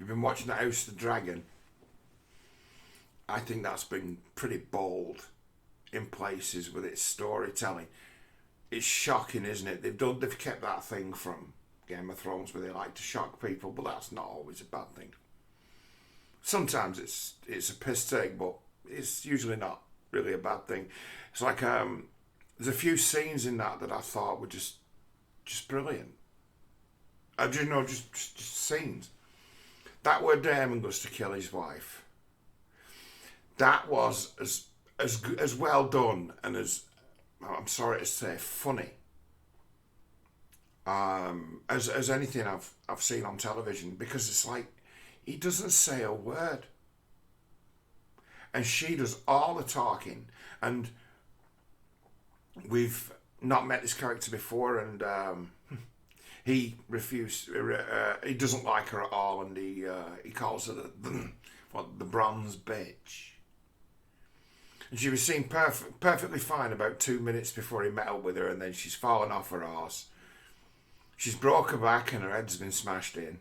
you've been watching The House of the Dragon. I think that's been pretty bold in places with its storytelling. It's shocking, isn't it? They've kept that thing from Game of Thrones where they like to shock people, but that's not always a bad thing. Sometimes it's a piss take, but it's usually not really a bad thing. It's like there's a few scenes in that I thought were just brilliant. I do know, just scenes. That where Daemon goes to kill his wife. That was as well done and as, I'm sorry to say, funny as anything I've seen on television, because it's like he doesn't say a word and she does all the talking, and we've not met this character before, and he refused. He doesn't like her at all, and he calls her the bronze bitch. And she was seen perfectly fine about 2 minutes before he met up with her, and then she's fallen off her horse. She's broke her back and her head's been smashed in,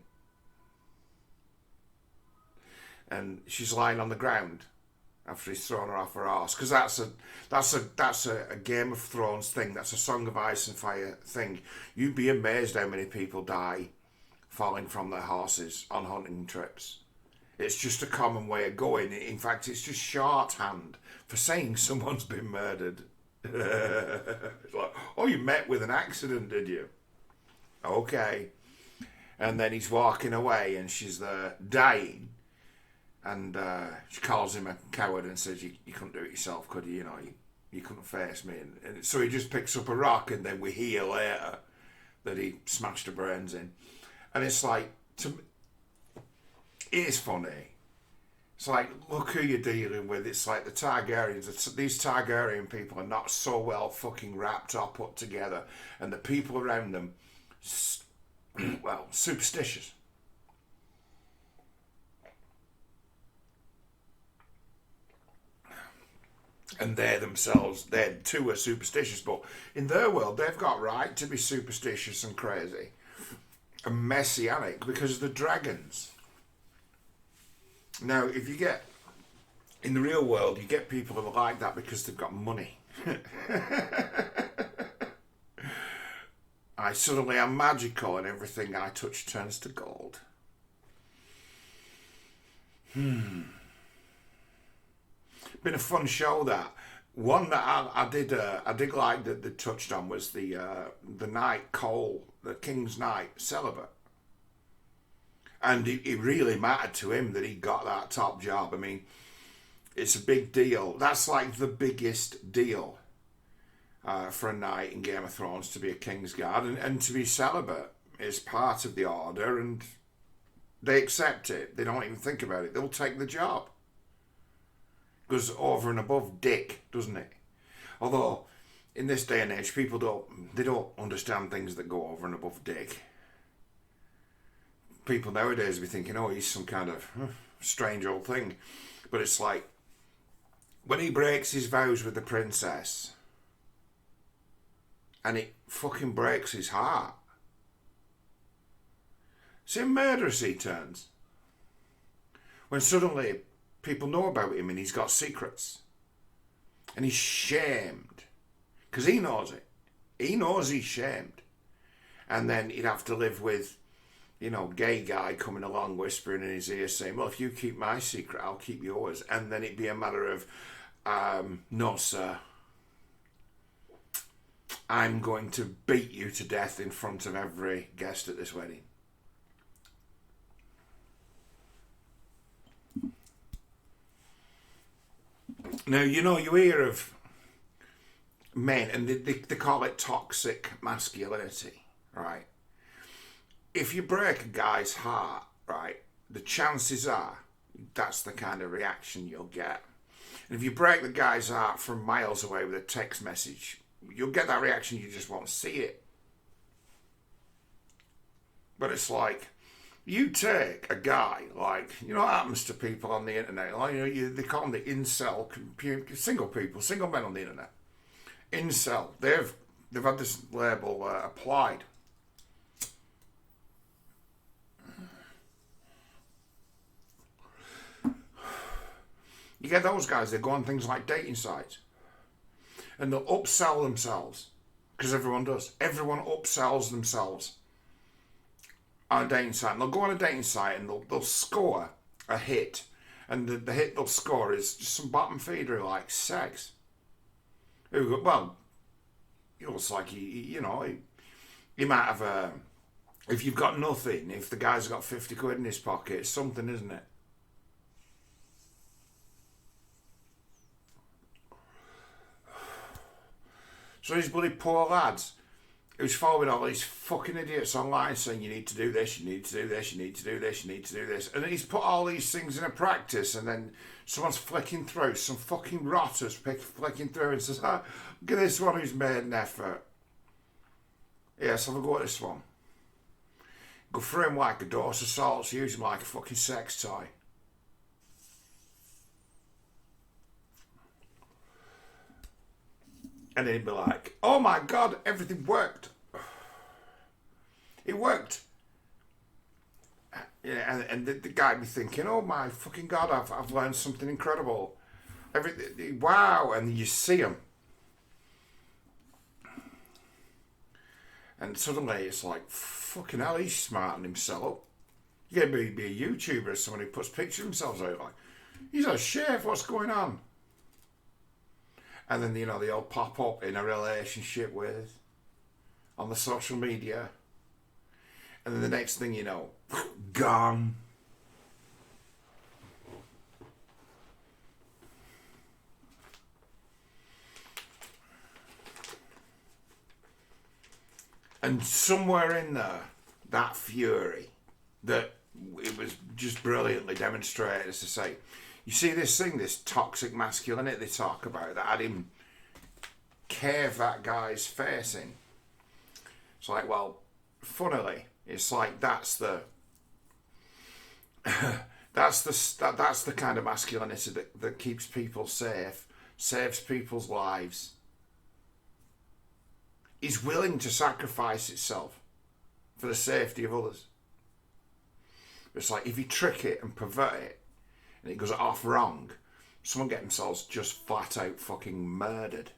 and she's lying on the ground after he's thrown her off her horse. Because that's a Game of Thrones thing. That's a Song of Ice and Fire thing. You'd be amazed how many people die falling from their horses on hunting trips. It's just a common way of going. In fact, it's just shorthand for saying someone's been murdered. It's like, oh, you met with an accident, did you? Okay. And then he's walking away and she's there dying. And she calls him a coward and says, you couldn't do it yourself, could you? You know, you couldn't face me. And so he just picks up a rock, and then we hear later that he smashed her brains in. And it's like, it's funny. It's like, look who you're dealing with. It's like the Targaryens. These Targaryen people are not so well fucking wrapped or put together. And the people around them, well, superstitious. And they too are superstitious, but in their world, they've got right to be superstitious and crazy and messianic because of the dragons. Now, if you get, in the real world, you get people who are like that because they've got money. I suddenly am magical and everything I touch turns to gold. Been a fun show, that. One that I did like that they touched on was the Knight Cole, the King's Knight celibate. And it really mattered to him that he got that top job. I mean, it's a big deal. That's like the biggest deal for a knight in Game of Thrones, to be a King's Guard. And to be celibate is part of the order, and they accept it. They don't even think about it. They'll take the job. Goes over and above dick, doesn't it? Although, in this day and age, people don't understand things that go over and above dick. People nowadays be thinking, oh, he's some kind of strange old thing. But it's like, when he breaks his vows with the princess, and it fucking breaks his heart, see how murderous he turns. When suddenly people know about him and he's got secrets. And he's shamed. Because he knows it. He knows he's shamed. And then he'd have to live with, gay guy coming along whispering in his ear saying, well, if you keep my secret, I'll keep yours. And then it'd be a matter of, no, sir. I'm going to beat you to death in front of every guest at this wedding. Now, you hear of men, and they call it toxic masculinity, right? If you break a guy's heart, right, the chances are that's the kind of reaction you'll get. And if you break the guy's heart from miles away with a text message, you'll get that reaction, you just won't see it. But it's like, you take a guy like, what happens to people on the internet? Like, they call them the incel, single men on the internet. Incel. They've had this label applied. You get those guys, they go on things like dating sites and they'll upsell themselves, because everyone does. Everyone upsells themselves on a dating site. And they'll go on a dating site and they'll score a hit. And the hit they'll score is just some bottom feeder who likes sex. Well, it looks like he might have a... If you've got nothing, if the guy's got 50 quid in his pocket, it's something, isn't it? So these bloody poor lads who's following all these fucking idiots online saying you need to do this, you need to do this, you need to do this, you need to do this. And he's put all these things in a practice, and then someone's flicking through, some fucking rotters flicking through and says, look at this one who's made an effort. Yes, have a go at this one. Go through him like a dose of salts, use him like a fucking sex toy. And then he'd be like, oh my God, everything worked. It worked. Yeah, and the guy would be thinking, oh my fucking God, I've learned something incredible. Wow, and you see him. And suddenly it's like, fucking hell, he's smarting himself up. You're going to be a YouTuber or someone who puts pictures of themselves out like, he's a chef, what's going on? And then, they all pop up in a relationship with, on the social media. And then the next thing you know, gone. And somewhere in there, that fury, that it was just brilliantly demonstrated, as to say, you see this thing, this toxic masculinity they talk about, that had him cave that guy's face in. It's like, well, funnily, it's like that's the kind of masculinity that keeps people safe, saves people's lives, is willing to sacrifice itself for the safety of others. It's like if you trick it and pervert it, and it goes off wrong, someone get themselves just flat out fucking murdered.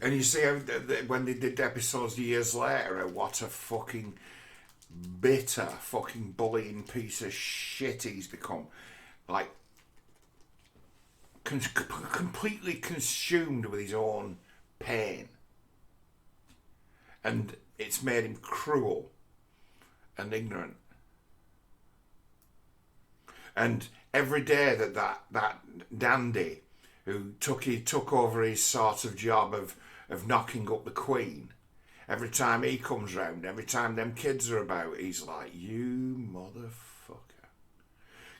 And you see how when they did episodes years later, what a fucking bitter fucking bullying piece of shit he's become. Like, completely consumed with his own pain. And it's made him cruel and ignorant. And every day that dandy who took over his sort of job of knocking up the Queen, every time he comes round, every time them kids are about, he's like, you motherfucker.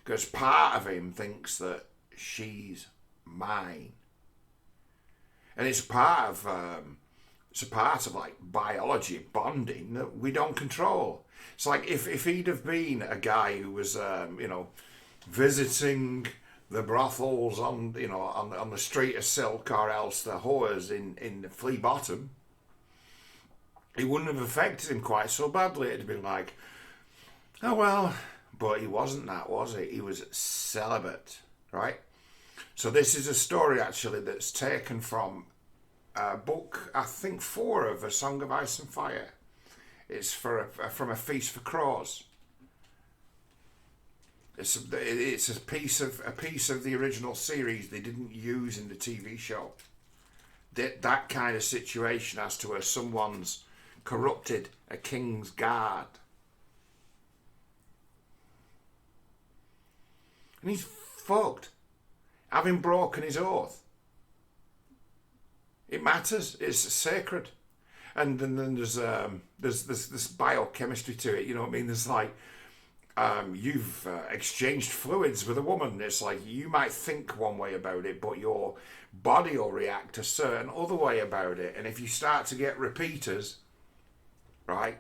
Because part of him thinks that she's mine. And it's a part of like biology, bonding, that we don't control. It's like if he'd have been a guy who was, visiting the brothels on the street of Silk, or else the whores in the Flea Bottom, it wouldn't have affected him quite so badly. It'd have been like, oh well, but he wasn't that, was he? He was celibate, right? So this is a story actually that's taken from book, I think 4 of A Song of Ice and Fire. It's from A Feast for Crows. It's a piece of the original series they didn't use in the TV show. That kind of situation as to where someone's corrupted a king's guard. And he's fucked, having broken his oath. It matters. It's sacred. And then there's this biochemistry to it. You know what I mean? There's like, you've exchanged fluids with a woman. It's like you might think one way about it, but your body will react a certain other way about it. And if you start to get repeaters, right,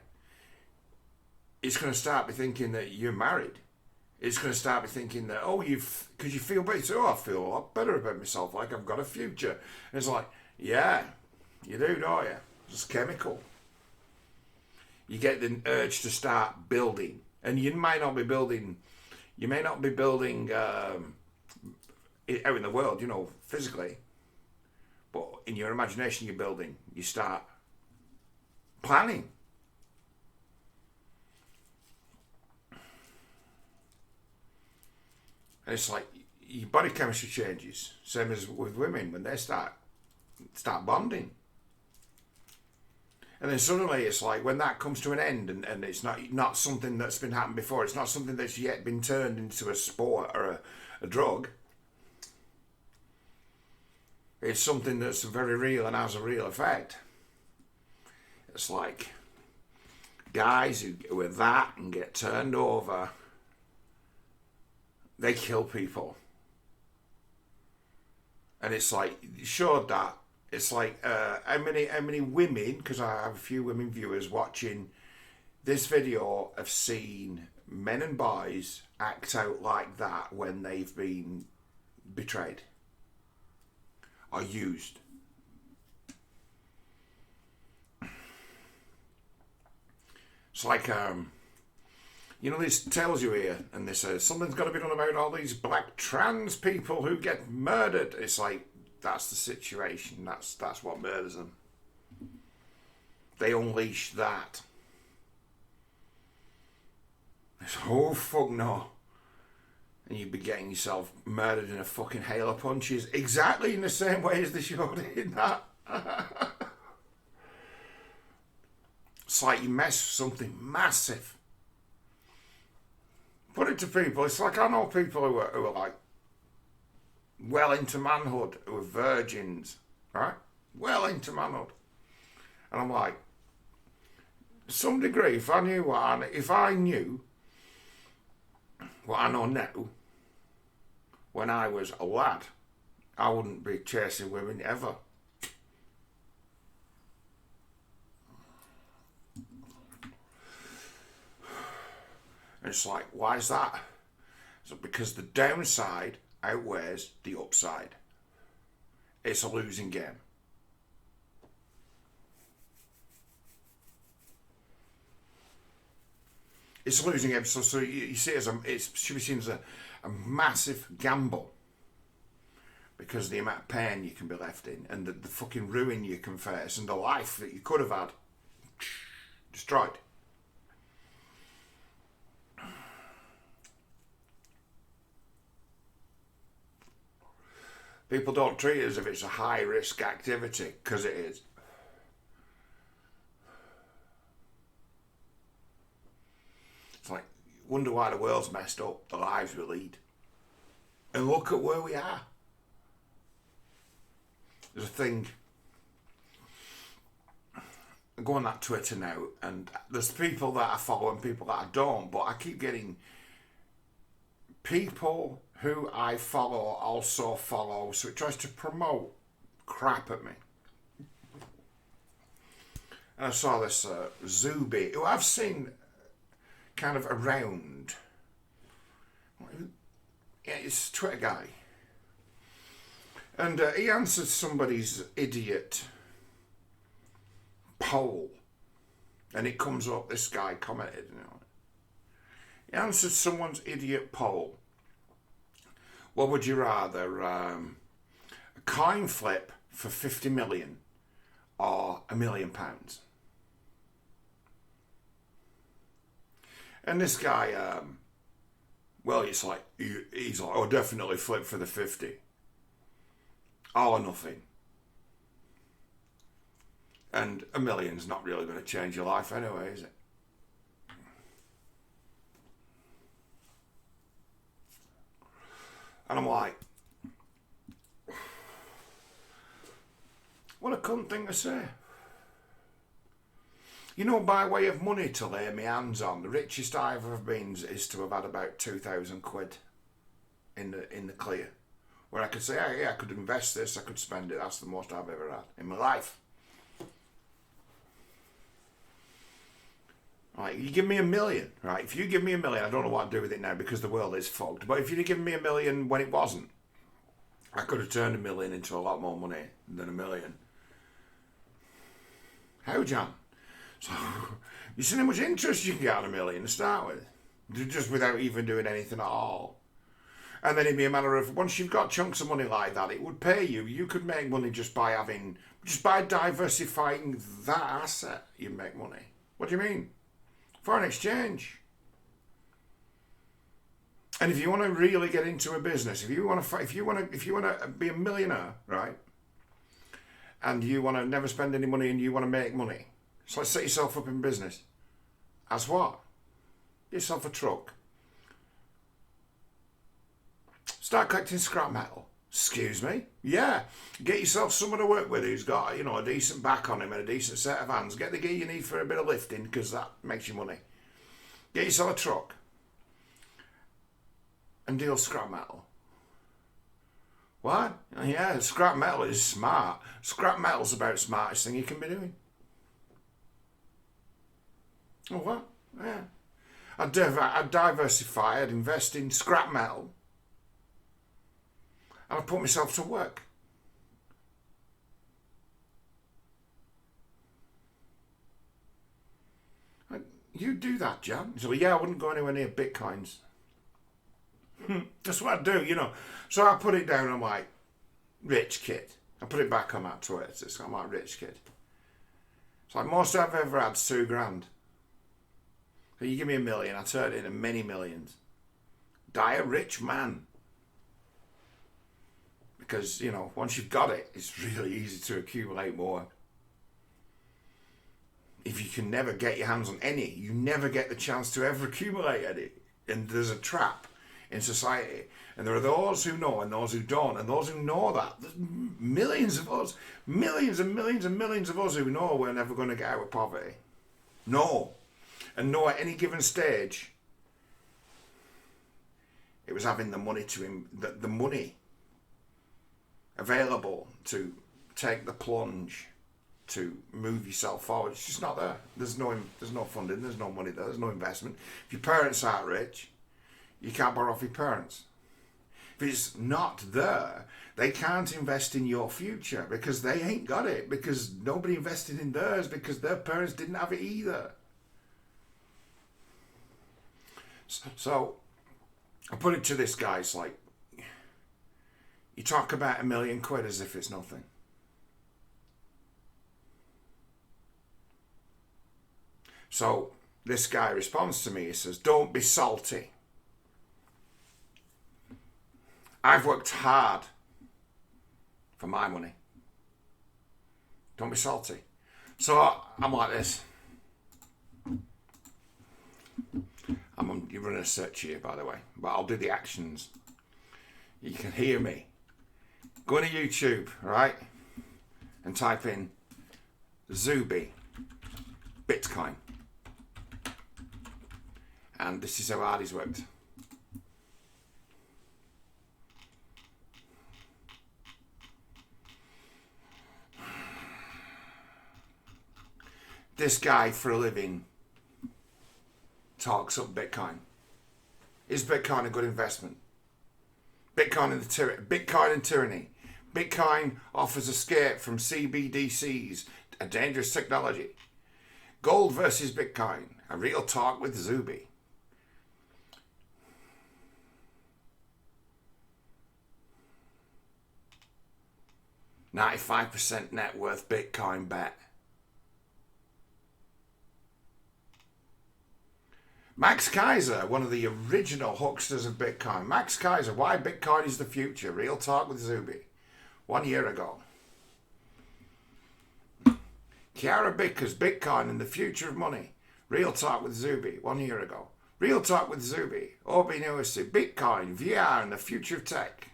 it's going to start be thinking that you're married. It's going to start be thinking that, because you feel better. Oh, I feel a lot better about myself, like I've got a future. And it's like, yeah, you do, don't you? It's chemical. You get the urge to start building And you might not be building out in the world, you know, physically, but in your imagination you're building. You start planning. And it's like your body chemistry changes, same as with women when they start bonding. And then suddenly it's like when that comes to an end, and it's not something that's been happened before, it's not something that's yet been turned into a sport or a drug. It's something that's very real and has a real effect. It's like guys who are that and get turned over, they kill people. And it's like, showed that. It's like, how many women, because I have a few women viewers watching this video, have seen men and boys act out like that when they've been betrayed or used. It's like, you know, this tells you here, and this says something's got to be done about all these black trans people who get murdered. It's like, that's the situation. That's what murders them. They unleash that. It's, oh fuck no. And you'd be getting yourself murdered in a fucking hail of punches, exactly in the same way as they showed in that. It's like you mess with something massive. Put it to people. It's like, I know people who are like well into manhood, who are virgins, right? Well into manhood. And I'm like, to some degree, if I knew what I know now, when I was a lad, I wouldn't be chasing women ever. And it's like, why is that? So because the downside outweighs the upside. It's a losing game. It's a losing game. So you see it as it should be seen as a massive gamble, because of the amount of pain you can be left in, and the fucking ruin you can face, and the life that you could have had destroyed. People don't treat it as if it's a high risk activity, because it is. It's like, wonder why the world's messed up, the lives we lead. And look at where we are. There's a thing, I go on that Twitter now, and there's people that I follow and people that I don't, but I keep getting people who I follow also follow, so it tries to promote crap at me. And I saw this Zuby, who I've seen kind of around. Yeah, it's a Twitter guy. And he answered somebody's idiot poll. And it comes up, this guy commented, you know. He answered someone's idiot poll. What would you rather, a coin flip for 50 million or £1 million? And this guy, well, it's like, he's like, oh, definitely flip for the 50. All or nothing. And $1 million's not really going to change your life anyway, is it? And I'm like, what a cunt thing to say. You know, by way of money to lay my hands on, the richest I've ever been is to have had about 2,000 quid in the clear. Where I could say, oh, yeah, I could invest this, I could spend it. That's the most I've ever had in my life. Right, you give me $1 million, right? If you give me $1 million, I don't know what I'd do with it now because the world is fucked. But if you'd have given me $1 million when it wasn't, I could have turned $1 million into a lot more money than $1 million. How, John? So, you see how much interest you can get on $1 million to start with? just without even doing anything at all. And then it'd be a matter of, once you've got chunks of money like that, it would pay you. You could make money just by diversifying that asset. You make money. What do you mean? Foreign exchange. And if you want to really get into a business, if you want to be a millionaire, right? And you want to never spend any money and you want to make money, so let's set yourself up in business. As what? Get yourself a truck. Start collecting scrap metal. Excuse me? Yeah. Get yourself someone to work with who's got, a decent back on him and a decent set of hands. Get the gear you need for a bit of lifting, because that makes you money. Get yourself a truck. And deal scrap metal. What? Yeah, scrap metal is smart. Scrap metal's about the smartest thing you can be doing. Oh, what? Yeah. I'd diversify, I'd invest in scrap metal. And I'd put myself to work. You do that, Jan. So, yeah, I wouldn't go anywhere near Bitcoins. That's what I do, So I put it down, I'm like, rich kid. I put it back on that Twitter. I'm like, rich kid. It's like, most I've ever had's $2,000. So you give me $1 million, I turn it into many millions. Die a rich man. Because, once you've got it, it's really easy to accumulate more. If you can never get your hands on any, you never get the chance to ever accumulate any. And there's a trap in society. And there are those who know and those who don't. And those who know that, there's millions of us, millions and millions and millions of us who know we're never going to get out of poverty. No. And know at any given stage, it was having the money the money available to take the plunge to move yourself forward. It's just not there. There's no funding, there's no money there, there's no investment. If your parents aren't rich, you can't borrow off your parents. If it's not there, they can't invest in your future because they ain't got it, because nobody invested in theirs because their parents didn't have it either. So I put it to this guy, it's like, you talk about £1 million as if it's nothing. So this guy responds to me, he says, don't be salty. I've worked hard for my money. Don't be salty. So I'm like this. You're running a search here, by the way, but I'll do the actions. You can hear me. Go into YouTube, right? And type in Zuby Bitcoin. And this is how hard he's worked. This guy, for a living, talks up Bitcoin. Is Bitcoin a good investment? Bitcoin and tyranny. Bitcoin offers escape from CBDCs, a dangerous technology. Gold versus Bitcoin, a real talk with Zuby. $95% net worth Bitcoin bet. Max Kaiser, one of the original hucksters of Bitcoin. Max Kaiser, why Bitcoin is the future. Real talk with Zuby. 1 year ago. Kiara Bicker's Bitcoin and the future of money. Real talk with Zuby. 1 year ago. Real talk with Zuby. Obi Newisi. Bitcoin, VR and the future of tech.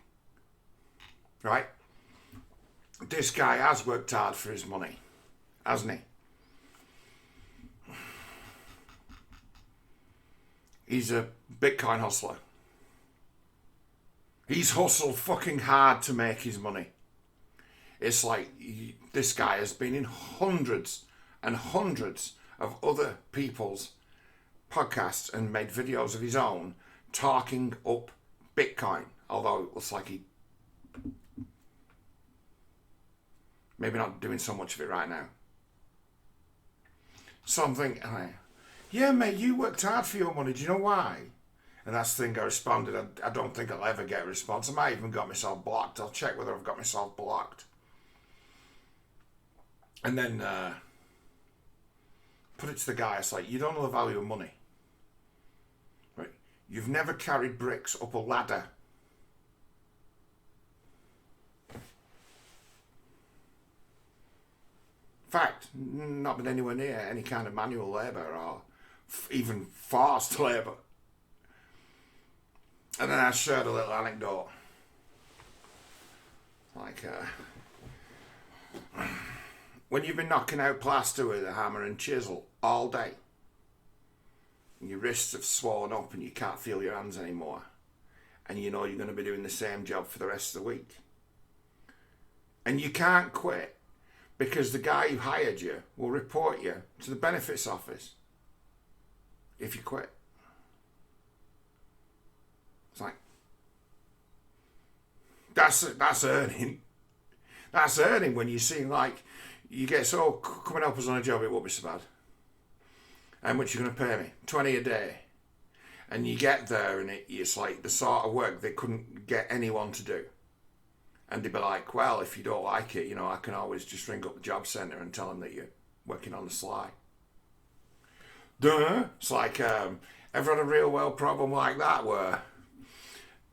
Right? This guy has worked hard for his money. Hasn't he? He's a Bitcoin hustler. He's hustled fucking hard to make his money. It's like this guy has been in hundreds and hundreds of other people's podcasts and made videos of his own talking up Bitcoin. Although it looks like he maybe not doing so much of it right now. Something, Yeah, mate, you worked hard for your money. Do you know why? And that's the thing I responded. I don't think I'll ever get a response. I might even got myself blocked. I'll check whether I've got myself blocked. And then put it to the guy. It's like, you don't know the value of money. Right? You've never carried bricks up a ladder. In fact, not been anywhere near any kind of manual labour or even forced labour. And then I shared a little anecdote. Like, when you've been knocking out plaster with a hammer and chisel all day, and your wrists have swollen up and you can't feel your hands anymore, and you know you're going to be doing the same job for the rest of the week, and you can't quit because the guy who hired you will report you to the benefits office if you quit. It's like, that's earning. That's earning when you see, like, you get, so come and help us on a job, it won't be so bad. How much you going to pay me? 20 a day. And you get there and it's like the sort of work they couldn't get anyone to do. And they'd be like, well, if you don't like it, you know, I can always just ring up the job centre and tell them that you're working on the sly. Duh. It's like, ever had a real world problem like that where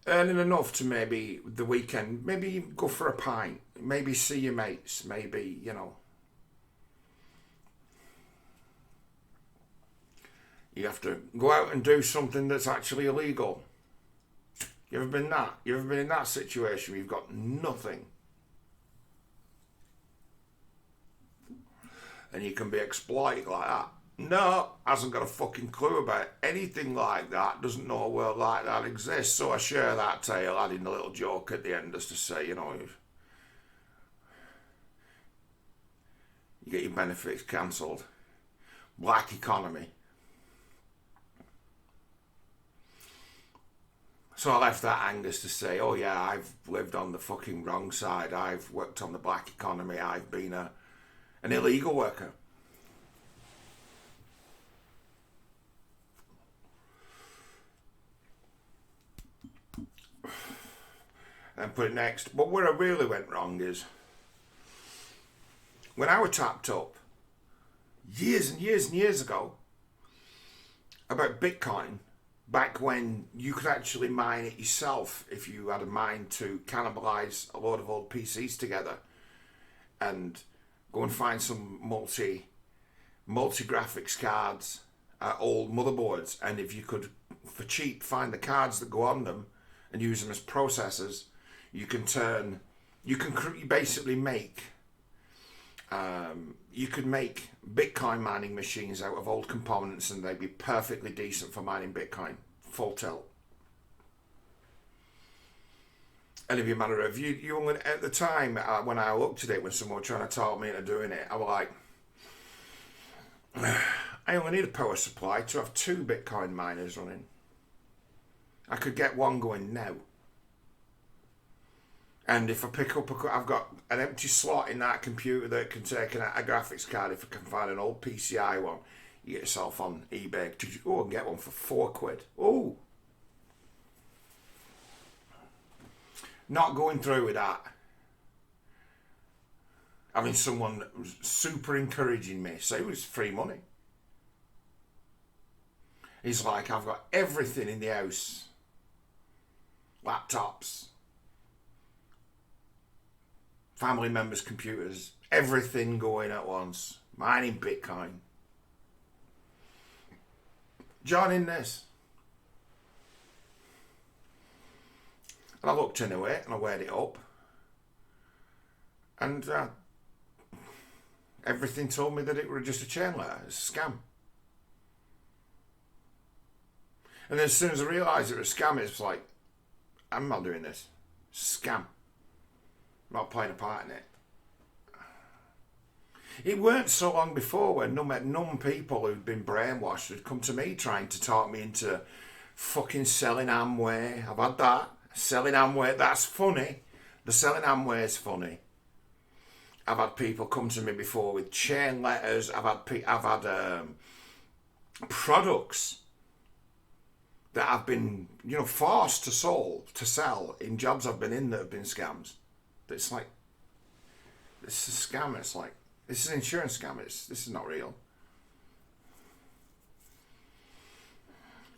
earning enough to maybe the weekend, maybe go for a pint, maybe see your mates, maybe, you know. You have to go out and do something that's actually illegal. You ever been that? You ever been in that situation where you've got nothing? And you can be exploited like that? No, hasn't got a fucking clue about anything like that, doesn't know a world like that exists. So I share that tale, adding a little joke at the end just to say, you know, you get your benefits cancelled. Black economy. So I left that Angus to say, oh yeah, I've lived on the fucking wrong side. I've worked on the black economy. I've been an illegal worker. And put it next. But where I really went wrong is when I was tapped up years and years and years ago about Bitcoin, back when you could actually mine it yourself if you had a mind to cannibalize a load of old PCs together and go and find some multi graphics cards, old motherboards, and if you could for cheap find the cards that go on them and use them as processors, you can basically make you could make Bitcoin mining machines out of old components and they'd be perfectly decent for mining Bitcoin, full tilt. And it'd be a matter of, you only, at the time when I looked at it, when someone was trying to talk me into doing it, I was like, I only need a power supply to have 2 Bitcoin miners running. I could get one going now. And if I pick up, I've got an empty slot in that computer that can take a graphics card. If I can find an old PCI one, you get yourself on eBay. Oh, I can get one for £4. Oh. Not going through with that. Having someone super encouraging me. So it was free money. He's like, I've got everything in the house. Laptops. Family members' computers, everything going at once, mining Bitcoin. Joining this. And I looked into it and I weighed it up. And everything told me that it was just a chain letter, it's a scam. And then as soon as I realised it was a scam, it's like, I'm not doing this. It's a scam. I'm not playing a part in it. It weren't so long before when numb people who'd been brainwashed would come to me trying to talk me into fucking selling Amway. I've had that. Selling Amway, that's funny. The selling Amway is funny. I've had people come to me before with chain letters. I've had products that I've been, forced to sell in jobs I've been in that have been scams. It's like, this is a scam. It's like, this is an insurance scam. This is not real.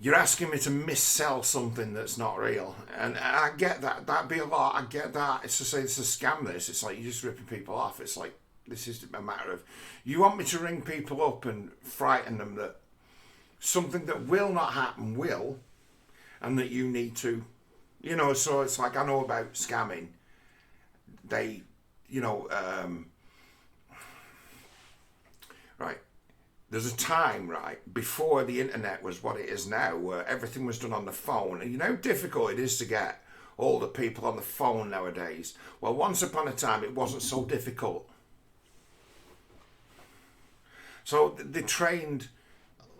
You're asking me to missell something that's not real. And I get that. That'd be a lot. I get that. It's to say it's a scam, this. It's like you're just ripping people off. It's like, this is a matter of, you want me to ring people up and frighten them that something that will not happen will, and that you need to, so it's like, I know about scamming. They, right. There's a time, right, before the internet was what it is now, where everything was done on the phone. And you know how difficult it is to get older people on the phone nowadays? Well, once upon a time, it wasn't so difficult. So they trained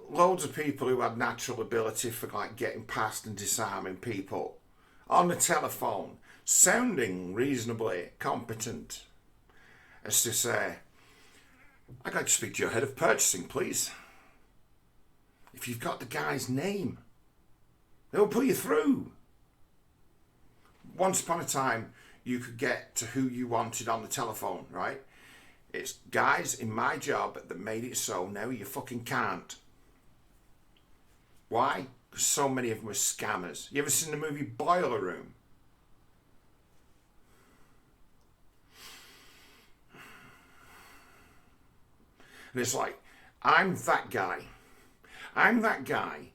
loads of people who had natural ability for like getting past and disarming people on the telephone, sounding reasonably competent, as to say, I'd like to speak to your head of purchasing, please. If you've got the guy's name, they'll put you through. Once upon a time, you could get to who you wanted on the telephone, right? It's guys in my job that made it so now you fucking can't. Why? Because so many of them were scammers. You ever seen the movie Boiler Room? And it's like, I'm that guy. I'm that guy.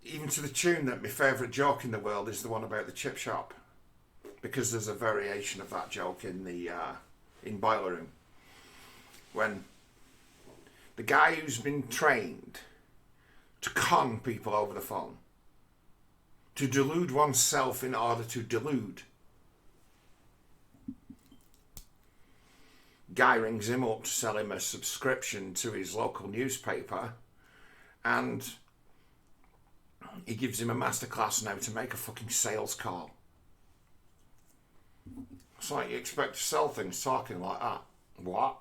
Even to the tune that my favourite joke in the world is the one about the chip shop. Because there's a variation of that joke in Boiler Room. When the guy who's been trained to con people over the phone, to delude oneself in order to delude, guy rings him up to sell him a subscription to his local newspaper, and he gives him a masterclass now to make a fucking sales call. It's like you expect to sell things talking like that. What?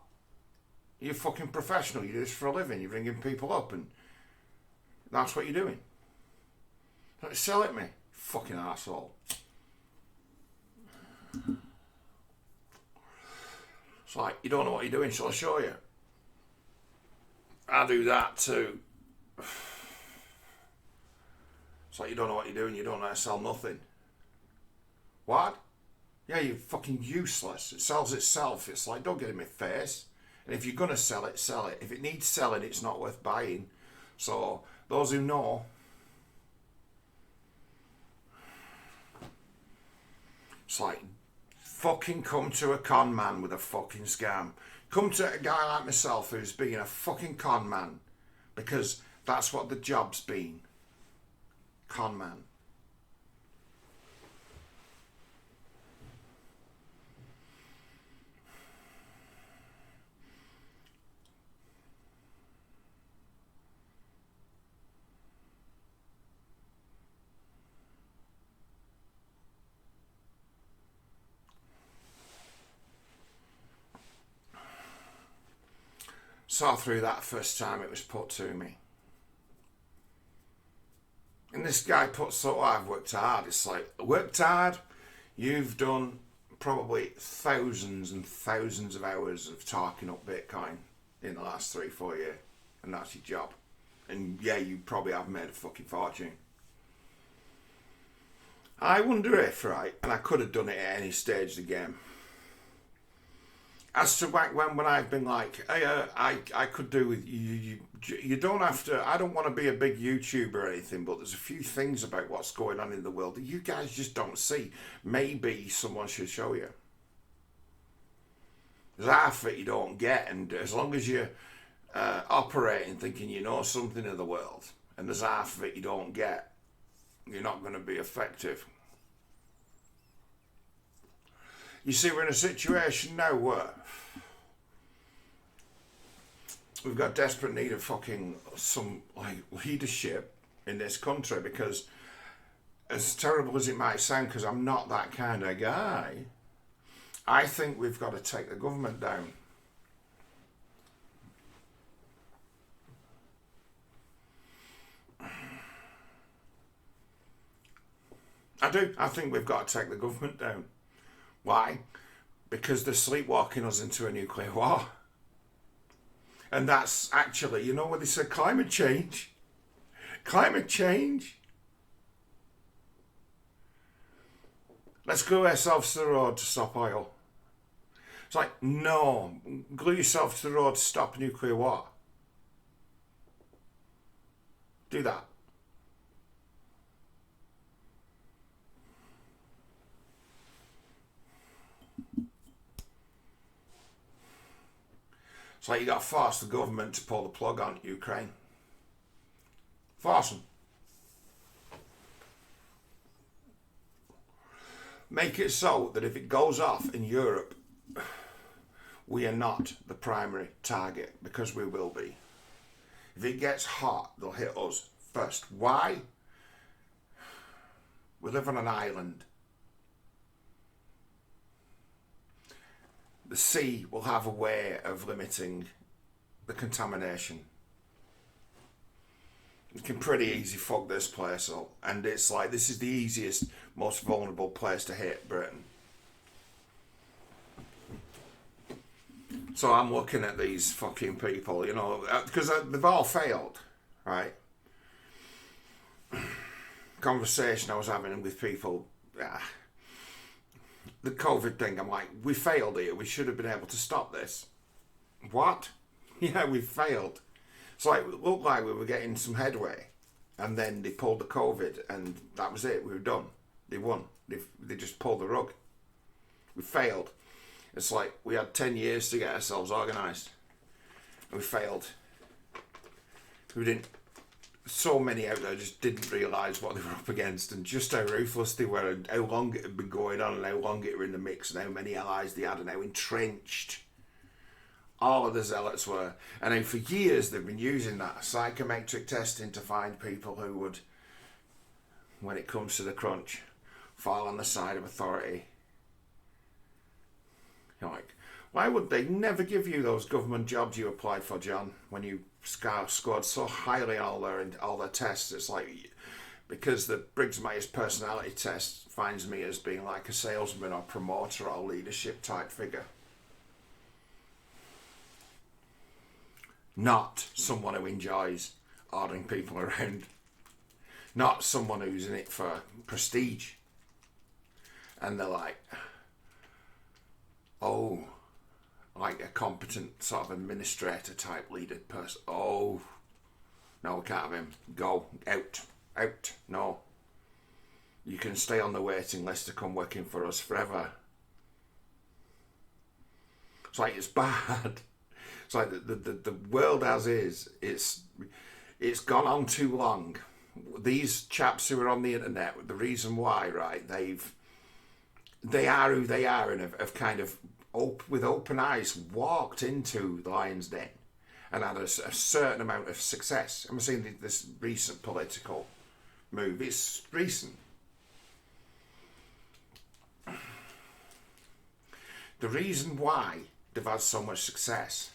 You're a fucking professional. You do this for a living. You're ringing people up and that's what you're doing. Don't sell it me, fucking arsehole. It's like, you don't know what you're doing, shall I show you? I do that too. It's like, you don't know what you're doing, you don't know how to sell nothing. What? Yeah, you're fucking useless. It sells itself. It's like, don't get in my face. And if you're going to sell it, sell it. If it needs selling, it's not worth buying. So, those who know, it's like, fucking come to a con man with a fucking scam. Come to a guy like myself who's being a fucking con man, because that's what the job's been. Con man. Saw through that first time it was put to me. And this guy puts, so I've worked hard. It's like, worked hard? You've done probably thousands and thousands of hours of talking up Bitcoin in the last 3-4 years. And that's your job. And yeah, you probably have made a fucking fortune. I wonder if, right, and I could have done it at any stage of the game. As to back when I've been like, hey, I could do with you. You don't have to. I don't want to be a big YouTuber or anything, but there's a few things about what's going on in the world that you guys just don't see. Maybe someone should show you. There's half of it you don't get, and as long as you're operating thinking you know something of the world, and there's half of it you don't get, you're not going to be effective. You see, we're in a situation now where we've got desperate need of fucking some like leadership in this country, because as terrible as it might sound, because I'm not that kind of guy, I think we've got to take the government down. I do. I think we've got to take the government down. Why? Because they're sleepwalking us into a nuclear war. And that's actually, you know what they said, climate change. Climate change. Let's glue ourselves to the road to stop oil. It's like, no, glue yourself to the road to stop a nuclear war. Do that. It's like you got to force the government to pull the plug on Ukraine. Force them. Make it so that if it goes off in Europe, we are not the primary target, because we will be. If it gets hot, they'll hit us first. Why? We live on an island. The sea will have a way of limiting the contamination. You can pretty easy fuck this place up, and it's like, this is the easiest, most vulnerable place to hit, Britain. So I'm looking at these fucking people, you know, because they've all failed, right? Conversation I was having with people, the COVID thing, I'm like, we failed here. We should have been able to stop this. What? Yeah, we failed. It's like, it looked like we were getting some headway, and then they pulled the COVID, and that was it. We were done. They won. They just pulled the rug. We failed. It's like we had 10 years to get ourselves organised, and we failed. We didn't. So many out there just didn't realise what they were up against, and just how ruthless they were, and how long it had been going on, and how long it were in the mix, and how many allies they had, and how entrenched all of the zealots were. And how for years they've been using that psychometric testing to find people who would, when it comes to the crunch, fall on the side of authority. You're like, why would they never give you those government jobs you applied for, John, when you scored so highly on all their tests? It's like, because the Briggs-Myers personality test finds me as being like a salesman or promoter or leadership type figure. Not someone who enjoys ordering people around. Not someone who's in it for prestige. And they're like, oh, like a competent sort of administrator type leader person. Oh, no, we can't have him. Go, out, no. You can stay on the waiting list to come working for us forever. It's like, it's bad. It's like the world as is. It's gone on too long. These chaps who are on the internet, the reason why, right? They are who they are, and have kind of with open eyes walked into the lion's den and had a certain amount of success. I'm seeing this recent political move. It's recent. The reason why they've had so much success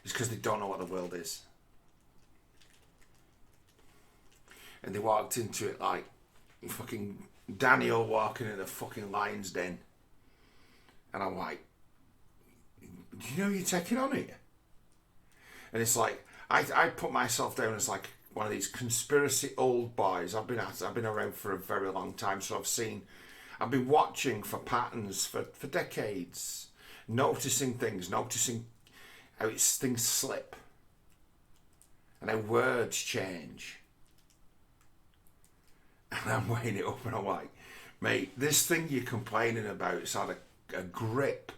is because they don't know what the world is. And they walked into it like fucking Daniel walking in a fucking lion's den. And I'm like, do you know you're taking on it? And it's like, I put myself down as like one of these conspiracy old boys. I've been around for a very long time, so I've been watching for patterns for decades, noticing how things slip and how words change. And I'm weighing it up and I'm like, mate, this thing you're complaining about has had a grip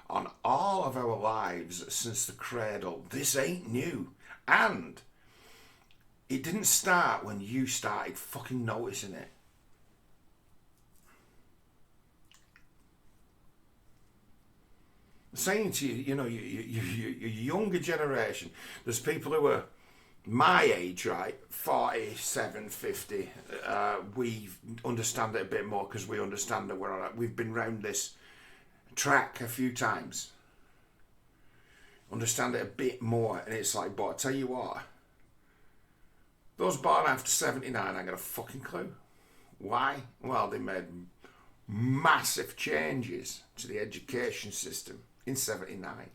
on all of our lives since the cradle. This ain't new. And it didn't start when you started fucking noticing it. I'm saying to you, you know, your younger generation, there's people who are my age, right, 47, 50, we understand it a bit more because we understand that we've been round this track a few times. Understand it a bit more, and it's like, but I tell you what, those born after 79, I ain't got a fucking clue. Why? Well, they made massive changes to the education system in 79.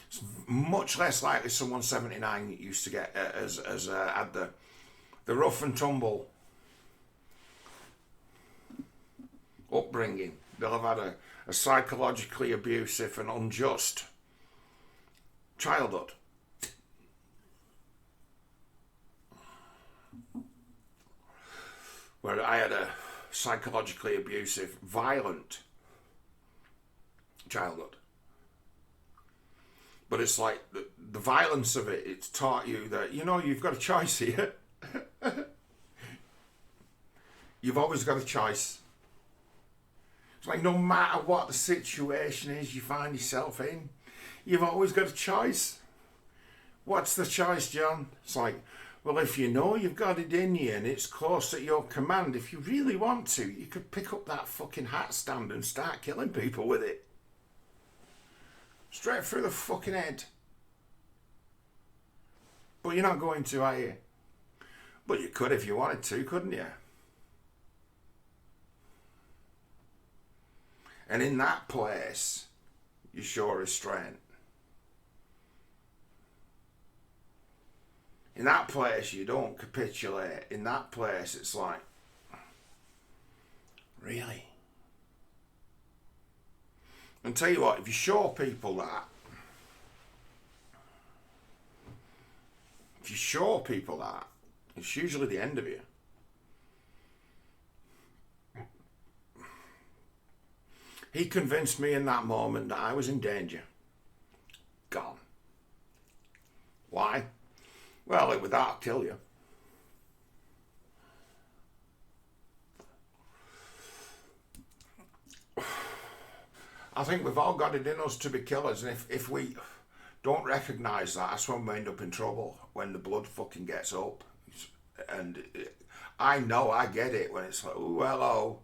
It's much less likely someone 79 used to get had the rough and tumble upbringing. They'll have had a psychologically abusive and unjust childhood. Where I had a psychologically abusive, violent childhood. But it's like the violence of it, it's taught you that, you know, you've got a choice here. You've always got a choice. It's like no matter what the situation is you find yourself in, you've always got a choice. What's the choice, John? It's like, well, if you know you've got it in you and it's close at your command, if you really want to, you could pick up that fucking hat stand and start killing people with it. Straight through the fucking head. But you're not going to, are you? But you could if you wanted to, couldn't you? And in that place, you show restraint. In that place, you don't capitulate. In that place, it's like, really? And tell you what, if you show people that, it's usually the end of you. He convinced me in that moment that I was in danger. Gone. Why? Well, with that, I'll kill you. I think we've all got it in us to be killers, and if we don't recognise that, that's when we end up in trouble, when the blood fucking gets up. And I know, I get it, when it's like, oh, hello.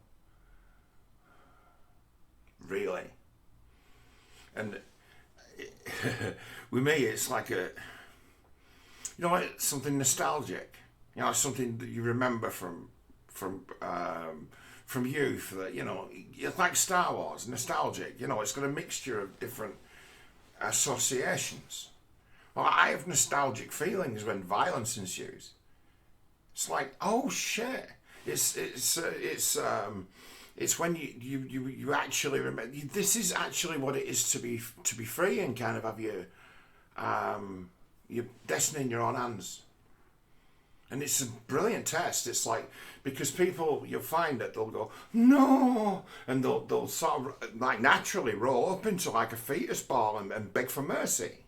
Really? And with me, it's like like something nostalgic. You know, something that you remember from youth. That, you know, it's like Star Wars, nostalgic. You know, it's got a mixture of different associations. Well, I have nostalgic feelings when violence ensues. It's like, oh shit! It's when you actually remember. This is actually what it is to be free and kind of have your destiny in your own hands. And it's a brilliant test. It's like, because people, you'll find that they'll go, no, and they'll sort of like naturally roll up into like a fetus ball and beg for mercy.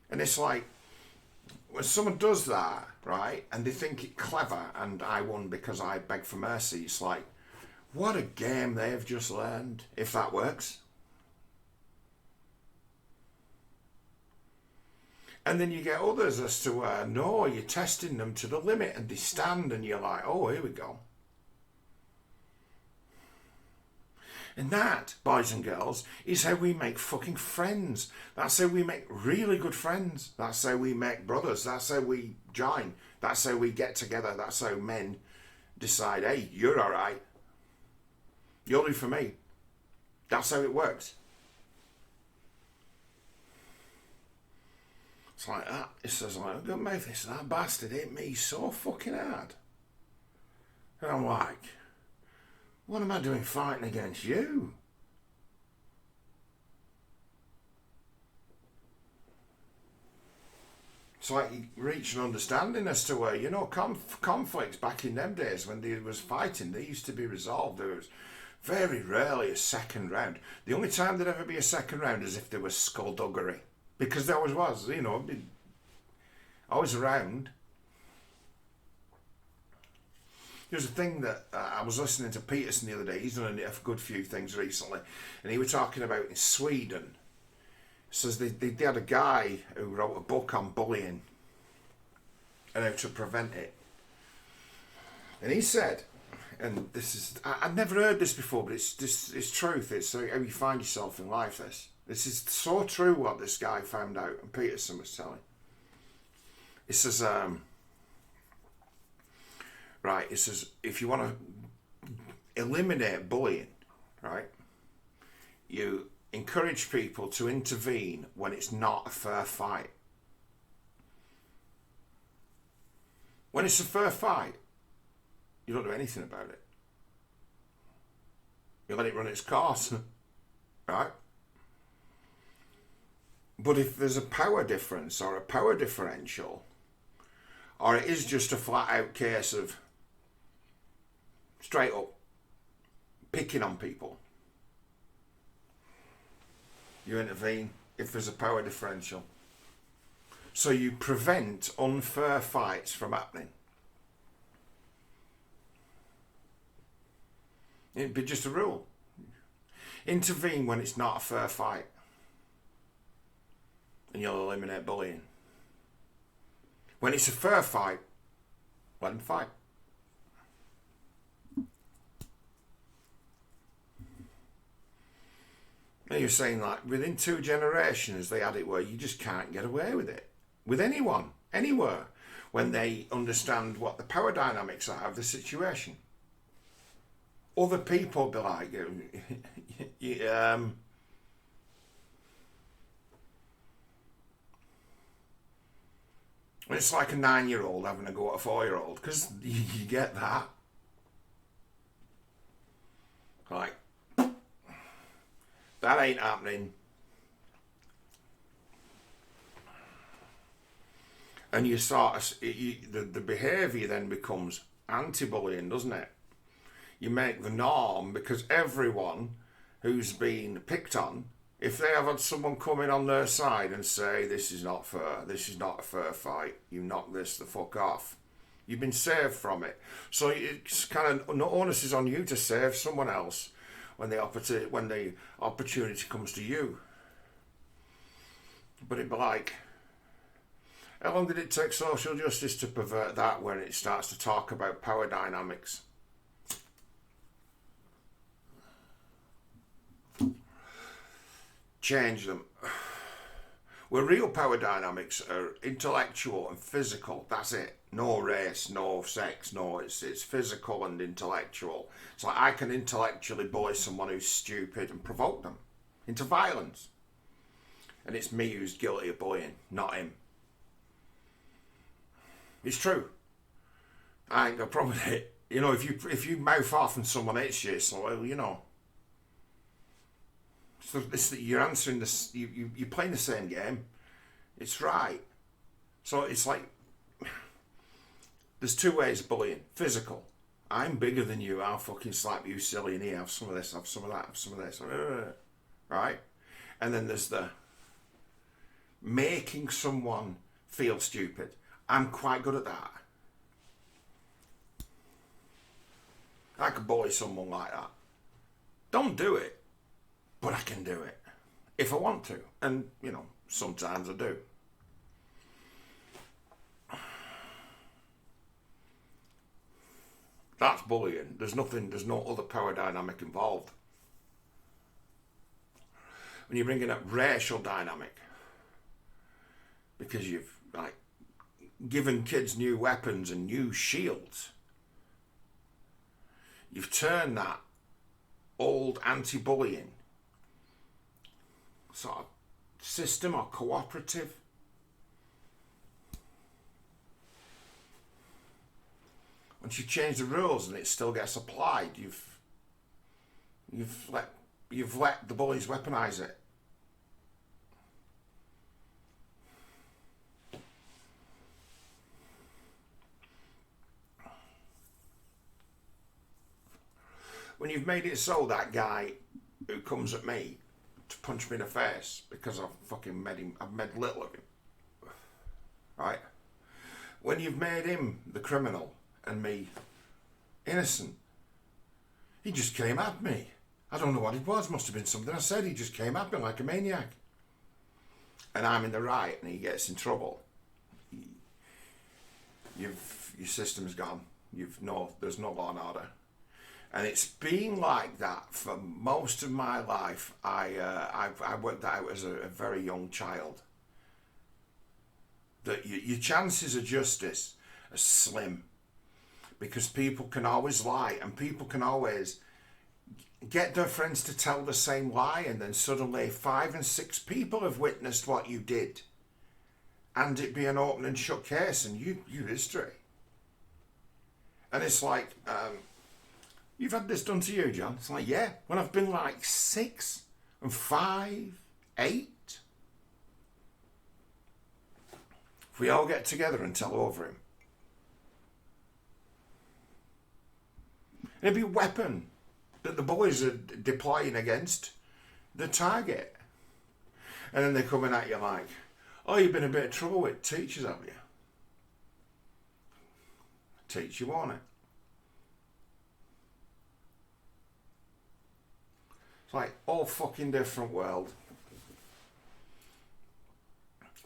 And it's like, when someone does that, right, and they think it clever, and I won because I begged for mercy, it's like, what a game they've just learned, if that works. And then you get others as to, no, you're testing them to the limit, and they stand, and you're like, oh, here we go. And that, boys and girls, is how we make fucking friends. That's how we make really good friends. That's how we make brothers. That's how we join. That's how we get together. That's how men decide, hey, you're all right. You'll do for me. That's how it works. It's like that. It says, like, good mate, this, that bastard hit me so fucking hard. And I'm like, what am I doing fighting against you? It's like you reach an understanding as to where, you know, conflicts back in them days when they was fighting, they used to be resolved. There was very rarely a second round. The only time there'd ever be a second round is if there was skullduggery. Because there always was, you know, always around. There's a thing that I was listening to Peterson the other day. He's done a good few things recently, and he was talking about in Sweden. Says they had a guy who wrote a book on bullying and how to prevent it. And he said, and this is, I'd never heard this before, but it's truth. It's how you find yourself in life. This is so true what this guy found out, and Peterson was telling. It says, right, it says, if you want to eliminate bullying, right, you encourage people to intervene when it's not a fair fight. When it's a fair fight, you don't do anything about it. You let it run its course, right? But if there's a power difference or a power differential, or it is just a flat out case of straight up picking on people, you intervene if there's a power differential. So you prevent unfair fights from happening. It'd be just a rule. Intervene when it's not a fair fight, and you'll eliminate bullying. When it's a fair fight, let them fight. And you're saying, like, within 2 generations, they had it where you just can't get away with it. With anyone, anywhere, when they understand what the power dynamics are of the situation. Other people be like, it's like a 9-year-old having a go at a 4-year-old, because you get that. Like, that ain't happening. And you sort of, the behaviour then becomes anti-bullying, doesn't it? You make the norm, because everyone who's been picked on, if they have had someone come in on their side and say, this is not fair, this is not a fair fight, you knock this the fuck off, you've been saved from it. So it's kind of, the onus is on you to save someone else when the opportunity comes to you. But it'd be like, how long did it take social justice to pervert that when it starts to talk about power dynamics? Change them. Where real power dynamics are intellectual and physical, that's it. No race, no sex, no, it's physical and intellectual. It's like I can intellectually bully someone who's stupid and provoke them into violence. And it's me who's guilty of bullying, not him. It's true. I ain't got a problem with it. You know, if you mouth off and someone hits you, it's like, well, you know. So you're answering this. You're playing the same game. It's right. So it's like there's 2 ways of bullying. Physical. I'm bigger than you. I'll fucking slap you silly in here. Have some of this. Have some of that. Have some of this. Right. And then there's the making someone feel stupid. I'm quite good at that. I could bully someone like that. Don't do it. But I can do it if I want to, and you know, sometimes I do. That's bullying. There's no other power dynamic involved. When you're bringing up racial dynamic, because you've like given kids new weapons and new shields, you've turned that old anti-bullying sort of system or cooperative. Once you change the rules and it still gets applied, you've let the bullies weaponize it. When you've made it so that guy who comes at me to punch me in the face because I've made little of him, right? When you've made him the criminal and me innocent, he just came at me. I don't know what it was, must have been something I said. He just came at me like a maniac. And I'm in the right and he gets in trouble. Your system's gone. There's no law and order. And it's been like that for most of my life. I worked that out as a very young child. that your chances of justice are slim, because people can always lie, and people can always get their friends to tell the same lie, and then suddenly 5 and 6 people have witnessed what you did, and it be an open and shut case, and you history. And it's like, you've had this done to you, John? It's like, yeah, when I've been like 6 and 5, 8. If we all get together and tell over him, it'd be a weapon that the boys are deploying against the target. And then they're coming at you like, oh, you've been a bit of trouble with teachers, have you? Teach you, won't it? It's like all fucking different world.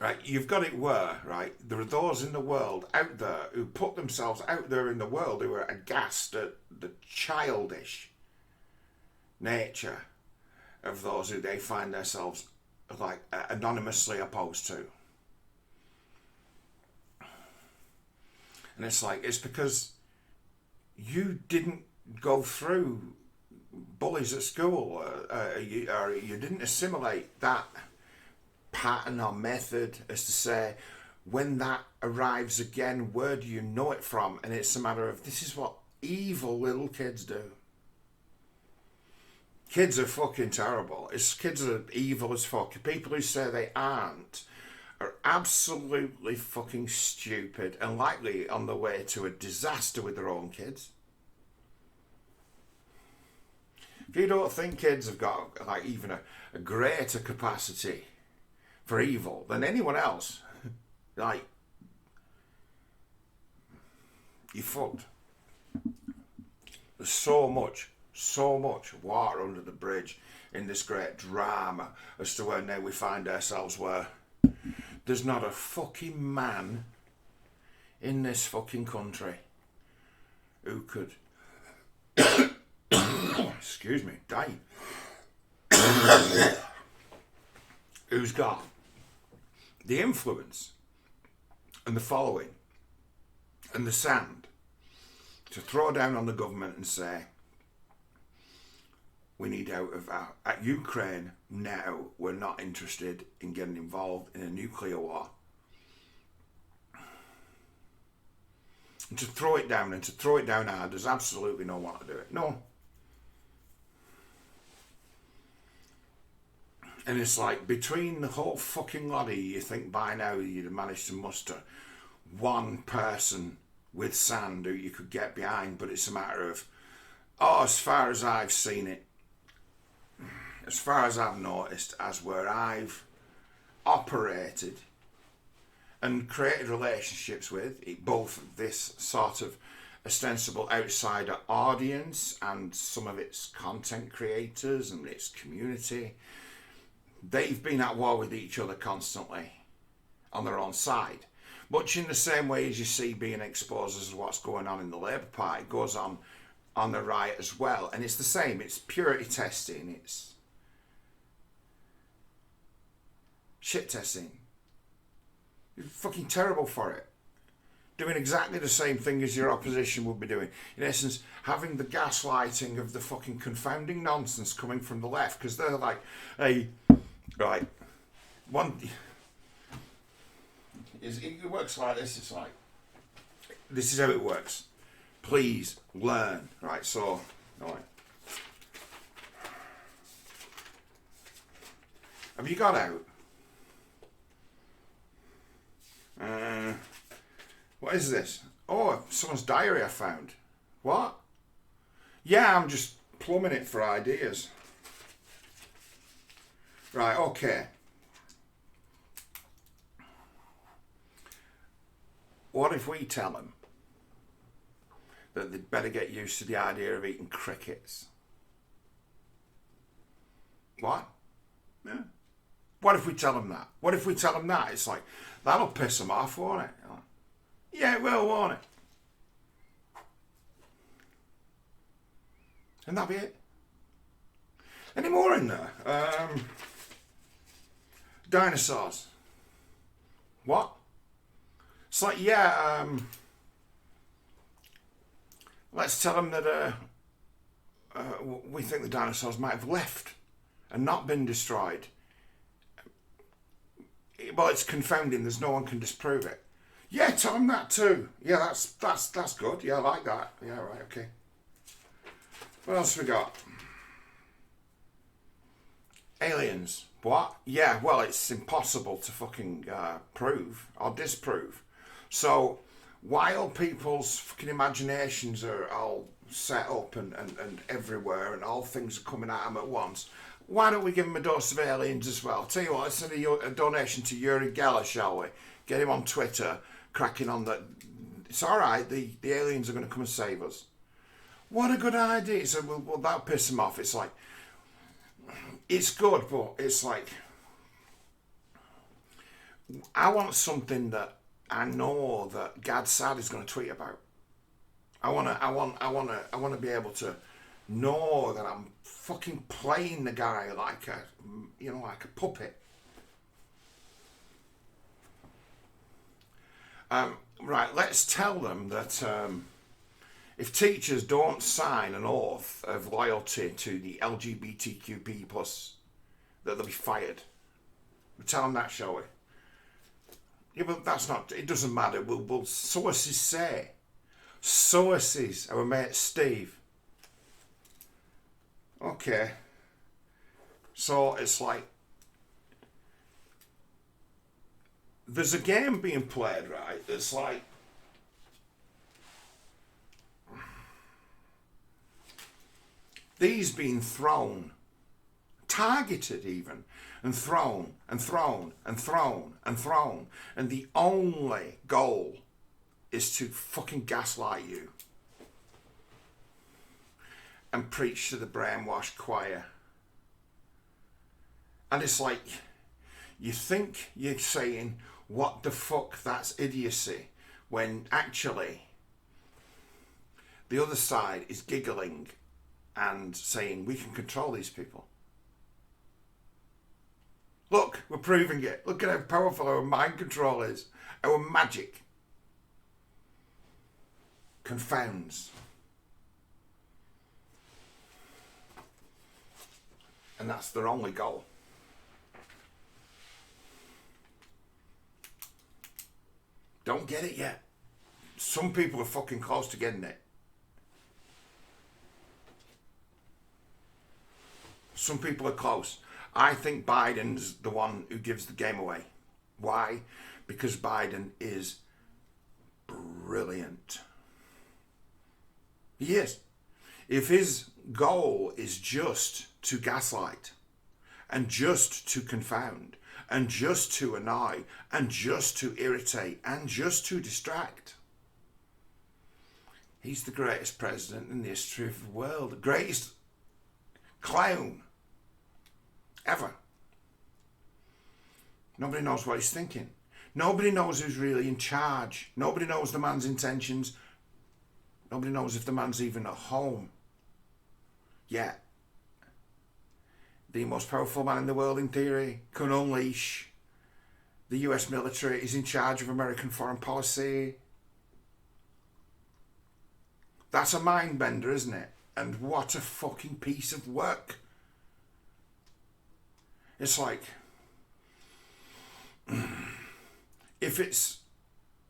Right, you've got it where, right, there are those in the world out there who put themselves out there in the world who are aghast at the childish nature of those who they find themselves like anonymously opposed to. And it's like, it's because you didn't go through bullies at school, or you didn't assimilate that pattern or method, as to say, when that arrives again, where do you know it from? And it's a matter of, this is what evil little kids do. Kids are fucking terrible. Kids are evil as fuck. People who say they aren't are absolutely fucking stupid and likely on the way to a disaster with their own kids. If you don't think kids have got like even a greater capacity for evil than anyone else, like, you're fucked. There's so much water under the bridge in this great drama as to where now we find ourselves where there's not a fucking man in this fucking country who could excuse me, die, who's got the influence and the following and the sand to throw down on the government and say, we need out of at Ukraine now. We're not interested in getting involved in a nuclear war. And to throw it down, and to throw it down hard, there's absolutely no one to do it. No. And it's like, between the whole fucking lot of you think by now you'd have managed to muster one person with sand who you could get behind, but it's a matter of, oh, as far as I've seen it, as far as I've noticed, as where I've operated and created relationships with, both this sort of ostensible outsider audience and some of its content creators and its community, they've been at war with each other constantly on their own side. Much in the same way as you see being exposed as what's going on in the Labour Party goes on the right as well. And it's the same, it's purity testing, it's shit testing. You're fucking terrible for it. Doing exactly the same thing as your opposition would be doing. In essence, having the gaslighting of the fucking confounding nonsense coming from the left, because they're like, hey, right, it works like this. It's like, this is how it works. Please learn. Right, so, all right. Have you got out? What is this? Oh, someone's diary I found. What? Yeah, I'm just plumbing it for ideas. Right, okay. What if we tell them that they'd better get used to the idea of eating crickets? What? Yeah. What if we tell them that? What if we tell them that? It's like, that'll piss them off, won't it? Yeah, it will, won't it? And that'll be it. Any more in there? Dinosaurs. What? It's like, yeah, let's tell them that we think the dinosaurs might have left and not been destroyed. Well, it's confounding. There's no one can disprove it. Yeah, tell them that too. Yeah, that's good. Yeah, I like that. Yeah, right. Okay. What else have we got? Aliens. What? Yeah, well, it's impossible to fucking prove or disprove. So, while people's fucking imaginations are all set up and everywhere and all things are coming at them at once, why don't we give them a dose of aliens as well? Tell you what, let's send a donation to Uri Geller, shall we? Get him on Twitter, cracking on that. It's alright, the aliens are going to come and save us. What a good idea. So, well, that'll piss them off. It's like, it's good, but it's like, I want something that I know that Gad Sad is going to tweet about. I want to be able to know that I'm fucking playing the guy like like a puppet. Right, let's tell them that if teachers don't sign an oath of loyalty to the LGBTQP+, that they'll be fired. We'll tell them that, shall we? Yeah, but that's not, it doesn't matter. We'll sources say. Sources, our mate Steve. Okay. So it's like, there's a game being played, right? It's like, these being thrown, targeted even, and thrown, and thrown, and thrown, and thrown. And the only goal is to fucking gaslight you and preach to the brainwashed choir. And it's like, you think you're saying, what the fuck, that's idiocy, when actually the other side is giggling and saying, we can control these people. Look, we're proving it. Look at how powerful our mind control is. Our magic confounds. And that's their only goal. Don't get it yet. Some people are fucking close to getting it. Some people are close. I think Biden's the one who gives the game away. Why? Because Biden is brilliant. He is. If his goal is just to gaslight, and just to confound, and just to annoy, and just to irritate, and just to distract, he's the greatest president in the history of the world. The greatest clown ever. Nobody knows what he's thinking. Nobody knows who's really in charge. Nobody knows the man's intentions. Nobody knows if the man's even at home. Yet, the most powerful man in the world, in theory, can unleash the US military, is in charge of American foreign policy. That's a mind bender, isn't it? And what a fucking piece of work. It's like, if it's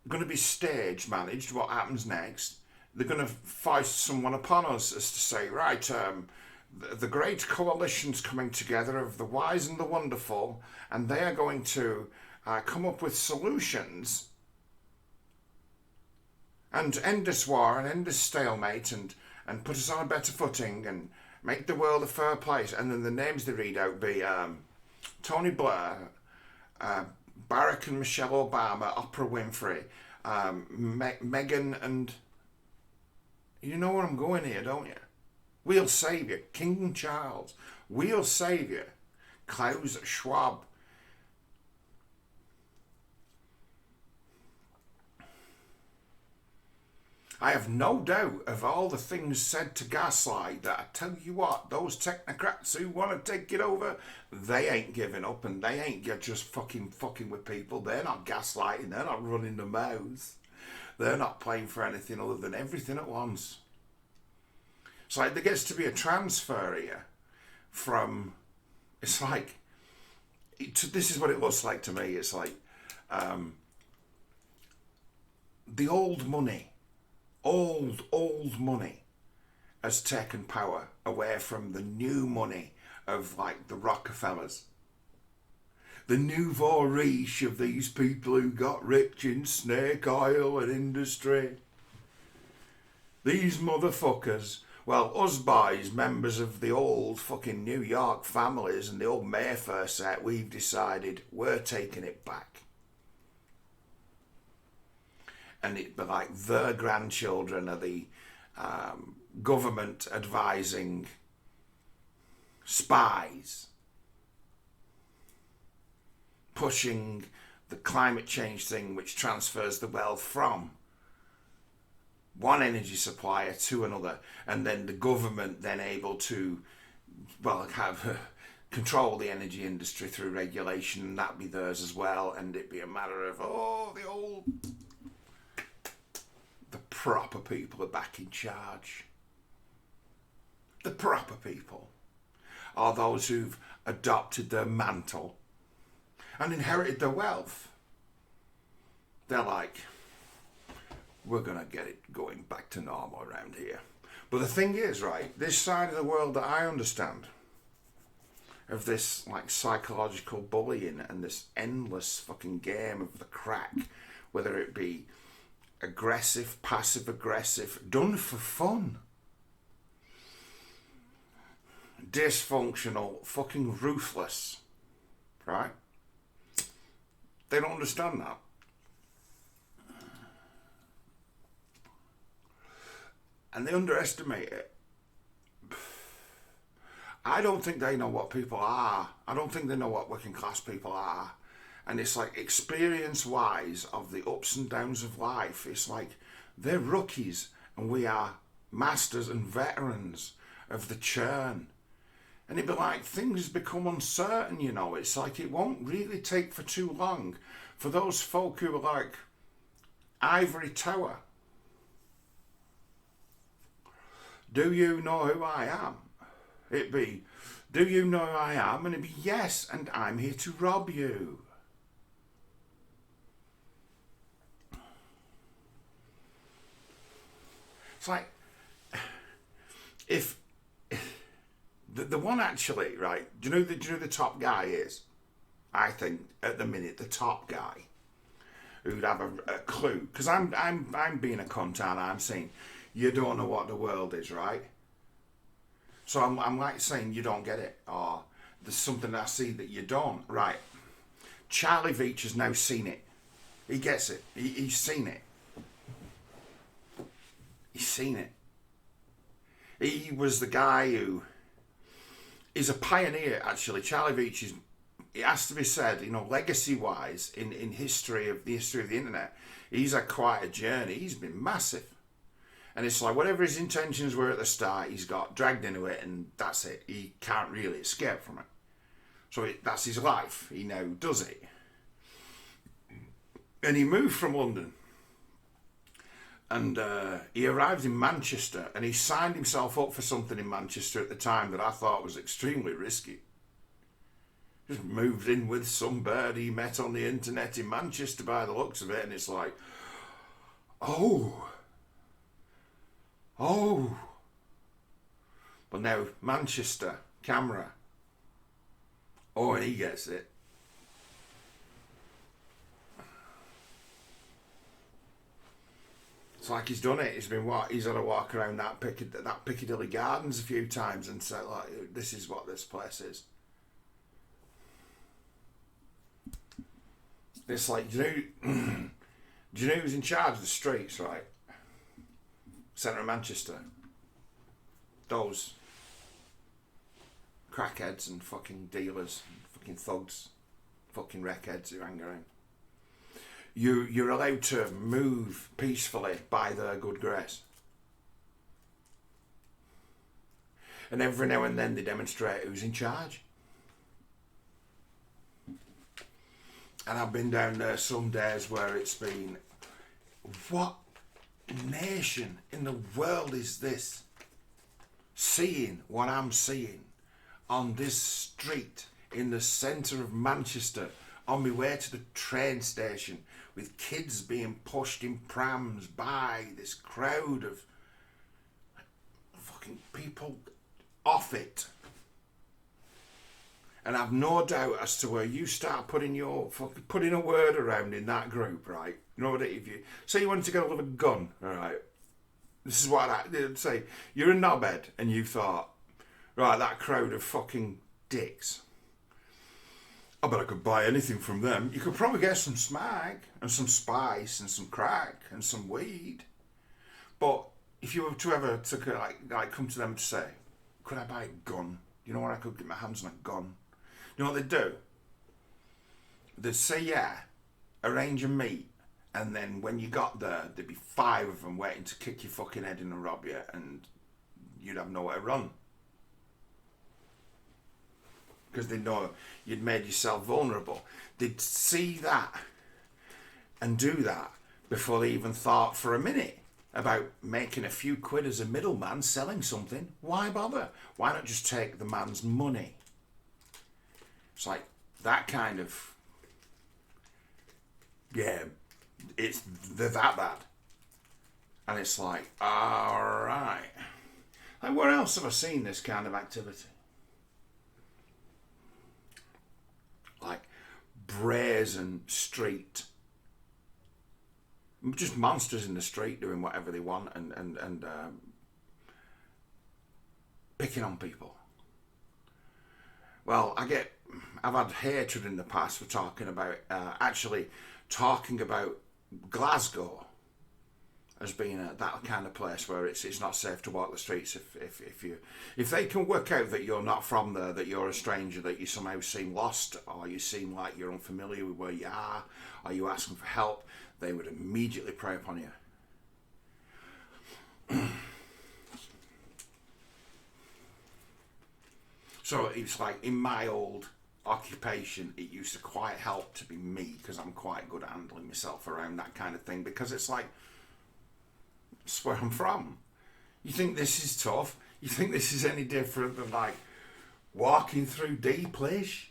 going to be stage managed, what happens next? They're going to foist someone upon us as to say, right, the great coalition's coming together of the wise and the wonderful, and they are going to come up with solutions and end this war and end this stalemate and put us on a better footing and make the world a fair place. And then the names they read out be Tony Blair, Barack and Michelle Obama, Oprah Winfrey, Meghan and... You know where I'm going here, don't you? We'll save you. King Charles. We'll save you. Klaus Schwab. I have no doubt of all the things said to gaslight that I tell you what, those technocrats who want to take it over, they ain't giving up and they ain't just fucking with people. They're not gaslighting, they're not running the mouths. They're not playing for anything other than everything at once. It's like there gets to be a transfer here from, it's like, this is what it looks like to me. It's like the old money has taken power away from the new money of like the Rockefellers. The nouveau riche of these people who got rich in snake oil and industry. These motherfuckers, well, us boys, members of the old fucking New York families and the old Mayfair set, we've decided we're taking it back. And it'd be like their grandchildren are the government advising spies, pushing the climate change thing, which transfers the wealth from one energy supplier to another, and then the government then able to, well, have control the energy industry through regulation, and that be theirs as well, and it be a matter of, the proper people are back in charge. The proper people are those who've adopted their mantle and inherited their wealth. They're like, we're going to get it going back to normal around here. But the thing is, right, this side of the world that I understand, of this like psychological bullying and this endless fucking game of the crack, whether it be aggressive, passive aggressive, done for fun, dysfunctional, fucking ruthless, right? They don't understand that. And they underestimate it. I don't think they know what people are. I don't think they know what working class people are. And it's like, experience-wise of the ups and downs of life, it's like they're rookies and we are masters and veterans of the churn. And it'd be like, things become uncertain, you know. It's like it won't really take for too long for those folk who are like Ivory Tower. Do you know who I am? It'd be, do you know who I am? And it'd be, yes, and I'm here to rob you. It's like, if the one actually, right? Do you know the top guy is? I think at the minute the top guy who'd have a clue, because I'm being a cunt and I'm saying you don't know what the world is, right? So I'm like saying you don't get it, or there's something I see that you don't, right? Charlie Veitch has now seen it. He gets it. He's seen it. He's seen it. He was the guy who is a pioneer, actually. Charlie Veitch is, it has to be said, you know, legacy-wise, in the history of the internet, he's had quite a journey. He's been massive. And it's like, whatever his intentions were at the start, he's got dragged into it, and that's it. He can't really escape from it. So that's his life. He now does it. And he moved from London. And he arrived in Manchester, and he signed himself up for something in Manchester at the time that I thought was extremely risky. Just moved in with some bird he met on the internet in Manchester by the looks of it, and it's like, oh. But now, Manchester, camera. Oh, and he gets it. It's like he's done it. He's been he's had a walk around that Piccadilly Gardens a few times and said, like, this is what this place is. It's like, do you know who's in charge of the streets, right? Centre of Manchester. Those crackheads and fucking dealers, and fucking thugs, fucking wreckheads who hang around. you're allowed to move peacefully by their good grace. And every now and then they demonstrate who's in charge. And I've been down there some days where it's been, what nation in the world is this? Seeing what I'm seeing on this street in the centre of Manchester, on my way to the train station, with kids being pushed in prams by this crowd of fucking people off it. And I've no doubt as to where you start putting a word around in that group, right? You know what? If you say you wanted to go with a gun, all right. This is what I'd say. You're a knobhead, and you thought, right, that crowd of fucking dicks. I bet I could buy anything from them. You could probably get some smag and some spice and some crack and some weed. But if you were to ever like come to them to say, could I buy a gun? You know what, I could get my hands on a gun. You know what they'd do? They'd say yeah, arrange a meet, and then when you got there, there'd be 5 of them waiting to kick your fucking head in and rob you, and you'd have nowhere to run. Because they know you'd made yourself vulnerable. They'd see that and do that before they even thought for a minute about making a few quid as a middleman selling something. Why bother? Why not just take the man's money? It's like that kind of, yeah, they're that bad. And it's like, all right. Like, where else have I seen this kind of activity? Like brazen street, just monsters in the street doing whatever they want and picking on people. Well, I've had hatred in the past for talking about Glasgow as being that kind of place where it's not safe to walk the streets if they can work out that you're not from there, that you're a stranger, that you somehow seem lost, or you seem like you're unfamiliar with where you are, or you asking for help, they would immediately prey upon you. So it's like in my old occupation, it used to quite help to be me, because I'm quite good at handling myself around that kind of thing, because it's like, it's where I'm from. You think this is tough? You think this is any different than like walking through Deeplish?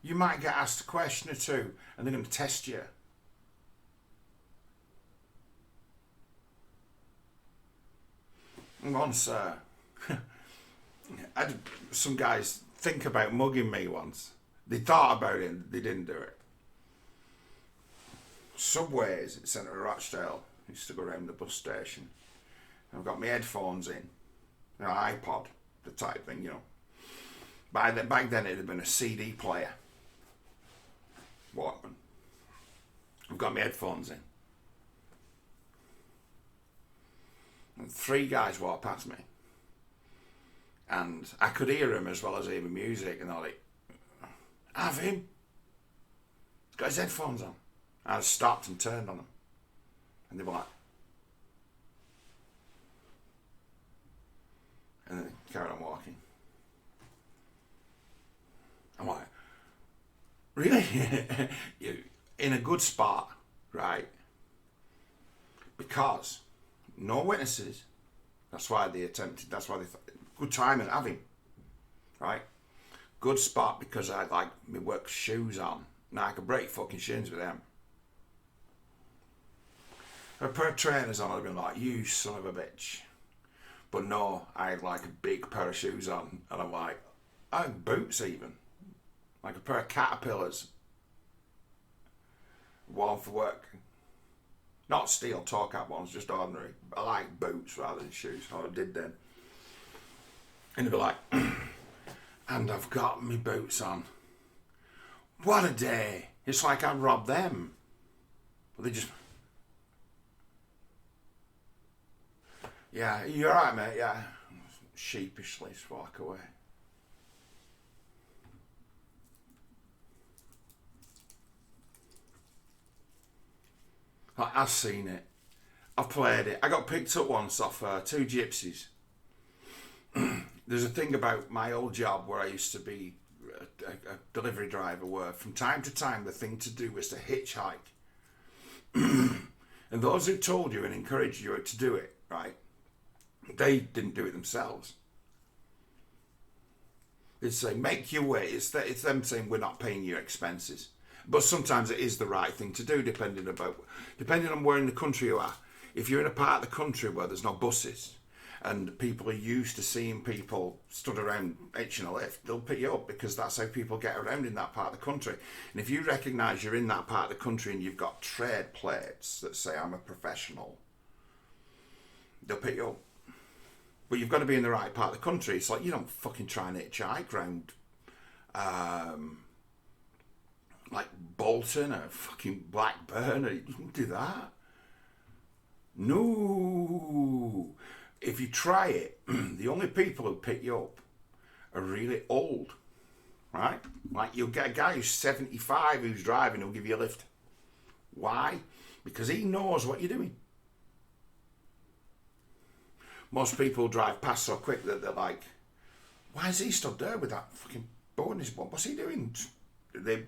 You might get asked a question or two and they're going to test you. And once I had some guys think about mugging me once. They thought about it, they didn't do it. Subways in the centre of Rochdale. I used to go around the bus station. I've got my headphones in, iPod, the type thing, you know. Back then it had been a CD player. Walkman. I've got my headphones in. And 3 guys walked past me. And I could hear him as well as hear the music, and they're like, have him. He's got his headphones on. I stopped and turned on them. And they were like, and then carried on walking. I'm like, really? You're in a good spot, right? Because no witnesses. That's why they attempted, that's why they thought, good timing, have him, right? Good spot because I had like my work shoes on. Now I could break fucking shins with them. A pair of trainers on, I'd have been like, you son of a bitch. But no, I had like a big pair of shoes on, and I'm like, I had boots even. Like a pair of Caterpillars. One for work. Not steel toe cap ones, just ordinary. I like boots rather than shoes, or I did then. And they'd be like, and I've got my boots on. What a day. It's like I robbed them. But they just... Yeah, you're right, mate, yeah. Sheepishly just walk away. I've seen it. I've played it. I got picked up once off two gypsies. There's a thing about my old job where I used to be a delivery driver where from time to time the thing to do was to hitchhike. And those who told you and encouraged you to do it, right, they didn't do it themselves. They'd say, make your way. It's them saying, we're not paying your expenses. But sometimes it is the right thing to do, depending on where in the country you are. If you're in a part of the country where there's no buses, and people are used to seeing people stood around hitching a lift, they'll pick you up because that's how people get around in that part of the country. And if you recognise you're in that part of the country and you've got trade plates that say, I'm a professional, they'll pick you up. But you've got to be in the right part of the country. It's like, you don't fucking try and hitchhike round like Bolton or fucking Blackburn. You don't do that. No. If you try it, the only people who pick you up are really old, right? Like you'll get a guy who's 75 who's driving who'll give you a lift. Why? Because he knows what you're doing. Most people drive past so quick that they're like, why is he stood there with that fucking bow in his butt? What's he doing?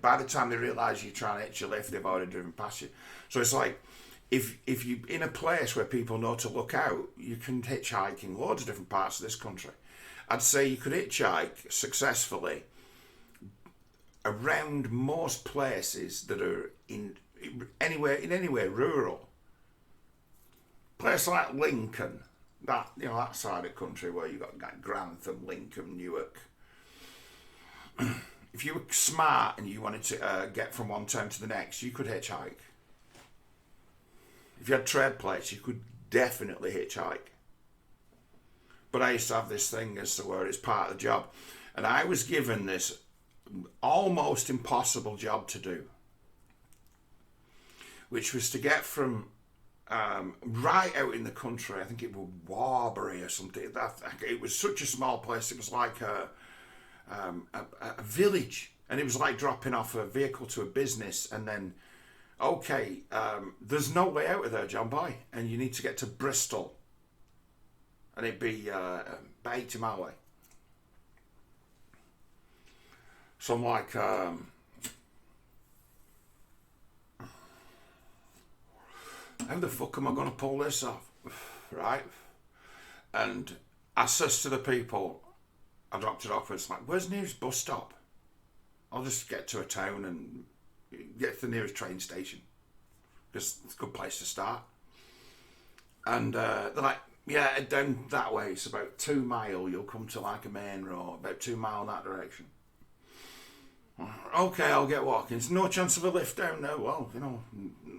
By the time they realise you're trying to hitch your lift, they've already driven past you. So it's like, if you're in a place where people know to look out, you can hitchhike in loads of different parts of this country. I'd say you could hitchhike successfully around most places that are in anywhere rural. Place like Lincoln, that side of the country where you got Grantham, Lincoln, Newark. If you were smart and you wanted to get from one town to the next, you could hitchhike. If you had trade plates, you could definitely hitchhike. But I used to have this thing as to where it's part of the job. And I was given this almost impossible job to do, which was to get from right out in the country, I think it was Warbury or something. It was such a small place, it was like a village. And it was like dropping off a vehicle to a business and then, okay, there's no way out of there, John Boy, and you need to get to Bristol. And it'd be about 80 miles away. So I'm like, how the fuck am I going to pull this off? Right? And I says to the people, I dropped it off, it's like, where's the nearest bus stop? I'll just get to a town and get to the nearest train station because it's a good place to start. And they're like, yeah, down that way, it's about 2 miles, you'll come to like a main road, about 2 miles in that direction. Okay, I'll get walking. There's no chance of a lift down there. Well,